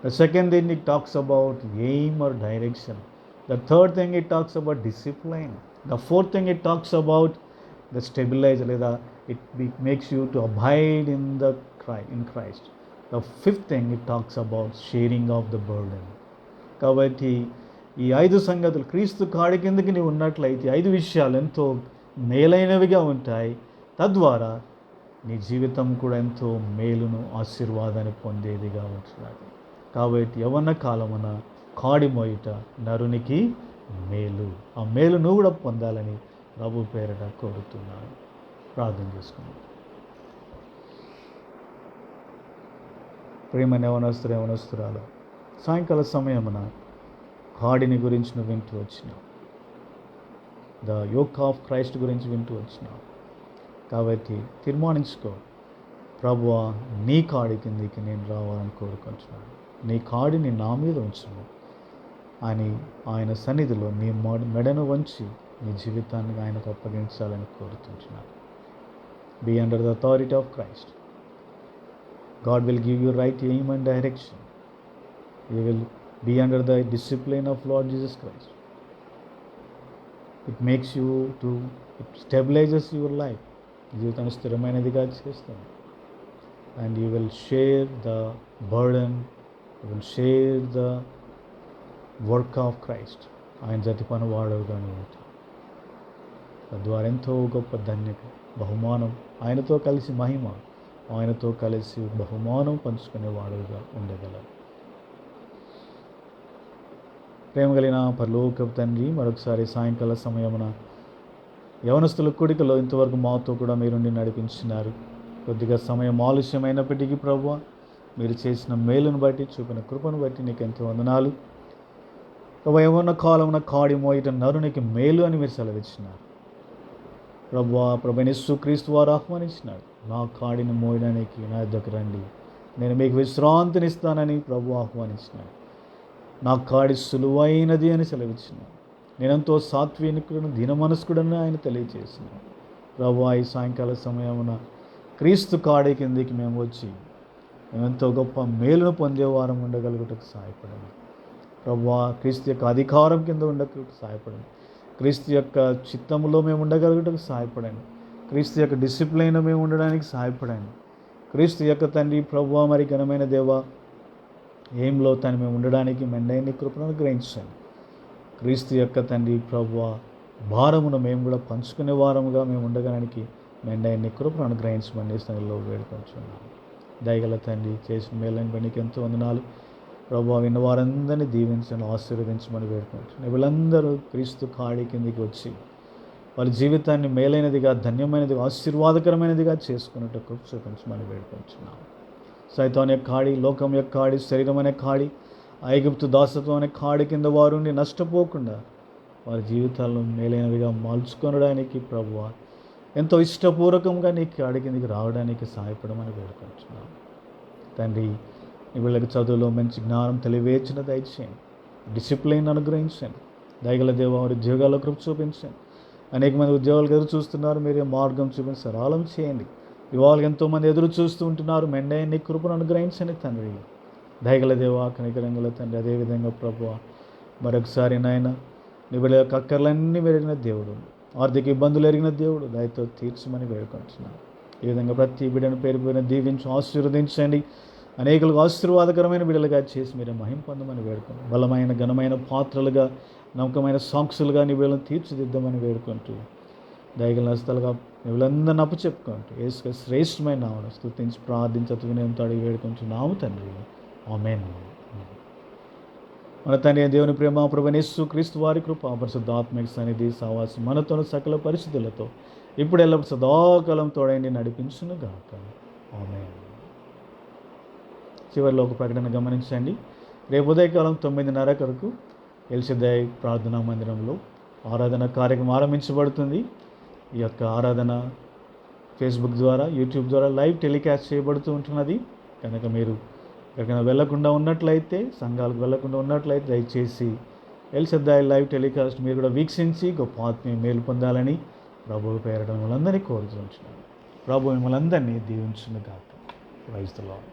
The second thing it talks about aim or direction. The third thing it talks about discipline. The fourth thing it talks about the stabilizer, it makes you to abide in Christ. The fifth thing it talks about sharing of the burden. కాబట్టి ఈ 5 సంగతులు క్రీస్తు కాడి కిందకి నీవు ఉన్నట్లయితే 5 విషయాలు ఎంతో మేలైనవిగా ఉంటాయి. తద్వారా నీ జీవితం కూడా ఎంతో మేలును, ఆశీర్వాదాన్ని పొందేదిగా ఉంటున్నది. కాబట్టి యవ్వన కాలమున కాడి మోయుట నరునికి మేలు. ఆ మేలు నువ్వు కూడా పొందాలని ప్రభు పేరిట కోరుతున్నాను. ప్రార్థన చేసుకున్నాను. ప్రేమ యవనస్తురాలు సాయంకాల సమయమున కాడిని గురించి నువ్వు వింటూ వచ్చినావు, ద యోక్ ఆఫ్ క్రైస్ట్ గురించి వింటూ వచ్చినావు. కాబట్టి తీర్మానించుకో, ప్రభువా నీ కాడి కిందికి నేను రావాలని కోరుకుంటున్నాను, నీ కాడిని నా మీద ఉంచుము అని ఆయన సన్నిధిలో నీ మెడను వంచి నీ జీవితాన్ని ఆయనకు అప్పగించాలని కోరుతుంటున్నాను. Be under the authority of Christ. God will give you right aim and direction. You will be under the discipline of Lord Jesus Christ. It makes you to, it stabilizes your life. జీవితాన్ని స్థిరమైనదిగా చేస్తుంది. And you will share the burden, you will share the work of Christ. ఆయన జతి పని వాడవుగానే ఉంటాం. తద్వారా ఎంతో గొప్ప ధన్యత, బహుమానం, ఆయనతో కలిసి మహిమ, ఆయనతో కలిసి బహుమానం పంచుకునేవాడుగా ఉండగలరు. ప్రేమ కలిగిన పరలోకపు తండ్రి, మరొకసారి సాయంకాల సమయమున యవనస్తుల కూడికలో ఇంతవరకు మాతో కూడా మీరుండి నడిపించినారు. కొద్దిగా సమయం ఆలస్యమైనప్పటికీ ప్రభువా, మీరు చేసిన మేలును బట్టి, చూపిన కృపను బట్టి నీకు ఎంతో వందనాలు. యవ్వన కాలమున కాడి మోయట నరునికి మేలు అని మీరు సెలవిచ్చినారు ప్రభువా. యేసు క్రీస్తు వారు ఆహ్వానించినాడు, నా కాడిని మోయడానికి నా దగ్గర రండి, నేను మీకు విశ్రాంతినిస్తానని ప్రభు ఆహ్వానించినాడు. నా కాడి సులువైనది అని సెలవిచ్చినాడు. నేనెంతో సాత్వికుడును, దీనమనస్కుడని ఆయన తెలియజేసినాడు. ప్రభు ఈ సాయంకాల సమయమున క్రీస్తు కాడి కిందికి మేము వచ్చి మేమెంతో గొప్ప మేలును పొందేవారం ఉండగలుగుటకు సహాయపడండి ప్రభు. క్రీస్తు యొక్క అధికారం కింద ఉండగలుగుటకు సహాయపడండి. క్రీస్తు యొక్క చిత్తములో మేము ఉండగలుగుటకు సహాయపడండి. క్రీస్తు యొక్క డిసిప్లైన్ మేము ఉండడానికి సహాయపడండి. క్రీస్తు యొక్క తండ్రి ప్రభువా మరి ఘనమైన దేవా ఏంలో తను మేము ఉండడానికి మెండైన కృపను అనుగ్రహించండి. క్రీస్తు యొక్క తండ్రి ప్రభువా భారమును మేము కూడా పంచుకునే వారముగా మేము ఉండడానికి మెండైన కృపను అనుగ్రహించమని స్థలంలో వేడుకొంచున్నాం. దయగల తండ్రి చేసిన మేలని పనికి ఎంతో వందనాలు ప్రభువా. విన్న వారందరినీ దీవించండి, ఆశీర్వదించమని వేడుకుంటున్నాను. వీళ్ళందరూ క్రీస్తు కాడి కిందికి వచ్చి వాళ్ళ జీవితాన్ని మేలైనదిగా, ధన్యమైనదిగా, ఆశీర్వాదకరమైనదిగా చేసుకున్నట్టు కృప చూపించమని వేడుకుంటున్నాం. సైతాన్ యొక్క కాడి, లోకం యొక్క కాడి, శరీరం అనే కాడి, ఐగుప్తు దాసత్వం అనే కాడి కింద వారు నష్టపోకుండా వారి జీవితాలను మేలైనవిగా మార్చుకొనడానికి ప్రభువా ఎంతో ఇష్టపూర్వకంగా నీ కాడి కిందికి రావడానికి సహాయపడమని వేడుకుంటున్నాం. తండ్రి వీళ్ళకి చదువులో మంచి జ్ఞానం తెలివేచిన దయచేయండి, డిసిప్లిన్ అనుగ్రహించండి. దయగల దేవ వారి ఉద్యోగాల్లో కృప చూపించండి. అనేక మంది ఉద్యోగాలకు ఎదురు చూస్తున్నారు, మీరే మార్గం చూపించి సరళం చేయండి. ఇవాళ ఎంతోమంది ఎదురు చూస్తూ ఉంటున్నారు, మెండైన నీ కృపను అనుగ్రహించండి తండ్రి. దయగల దేవ కనికరంగల తండ్రి. అదేవిధంగా ప్రభువా మరొకసారి నాయన నీ బిడ్డ యొక్క అక్కర్లన్నీ మెరిగిన దేవుడు, ఆర్థిక ఇబ్బందులు ఎరిగిన దేవుడు, దయతో తీర్చమని వేడుకుంటున్నాను. ఈ విధంగా ప్రతి బిడ్డను పేరు పేరున దీవించి ఆశీర్వదించండి. అనేకులకు ఆశీర్వాదకరమైన బిడ్డలుగా చేసి మీరే మహిమ పొందమని వేడుకుంటూ బలమైన ఘనమైన పాత్రలుగా, నమ్మకమైన సాక్షులుగా నీ బిడ్డలను తీర్చిదిద్దామని వేడుకుంటూ దయగల హస్తాలుగా వీళ్ళందరిని అప్పచెప్పుకుంటూ యేసు శ్రేష్టమైన నామమున స్తుతించి ప్రార్థించి వినయంతో అడిగి వేడుకుంటున్నాము తండ్రి. ఆమేన్. మన తండ్రి దేవుని ప్రేమ, ప్రభువైన యేసు క్రీస్తు వారి కృప, పరిశుద్ధాత్మిక సన్నిధి సహవాసం మనతోను సకల పరిస్థితులతో ఇప్పుడు ఎల్లప్పుడు సదాకాలం తోడైండి నడిపించునుగాక. ఆమేన్. చివరిలో ఒక ప్రకటన గమనించండి. రేపు ఉదయకాలం 9:30 వరకు ఎల్షదాయ్ ప్రార్థనా మందిరంలో ఆరాధన కార్యక్రమం ఆరంభించబడుతుంది. ఈ యొక్క ఆరాధన ఫేస్బుక్ ద్వారా, యూట్యూబ్ ద్వారా లైవ్ టెలికాస్ట్ చేయబడుతూ ఉంటున్నది. కనుక మీరు ఎక్కడికైనా వెళ్లకుండా ఉన్నట్లయితే, సంఘాలకు వెళ్లకుండా ఉన్నట్లయితే దయచేసి ఎల్షదాయ్ లైవ్ టెలికాస్ట్ మీరు కూడా వీక్షించి గొప్ప ఆత్మీయ మేలు పొందాలని ప్రభువు పేరట మిమ్మల్ని అందరినీ కోరుతూ ఉంటున్నాను. ప్రభు మిమ్మల్ని అందరినీ దీవించునుగాక. Praise the lord.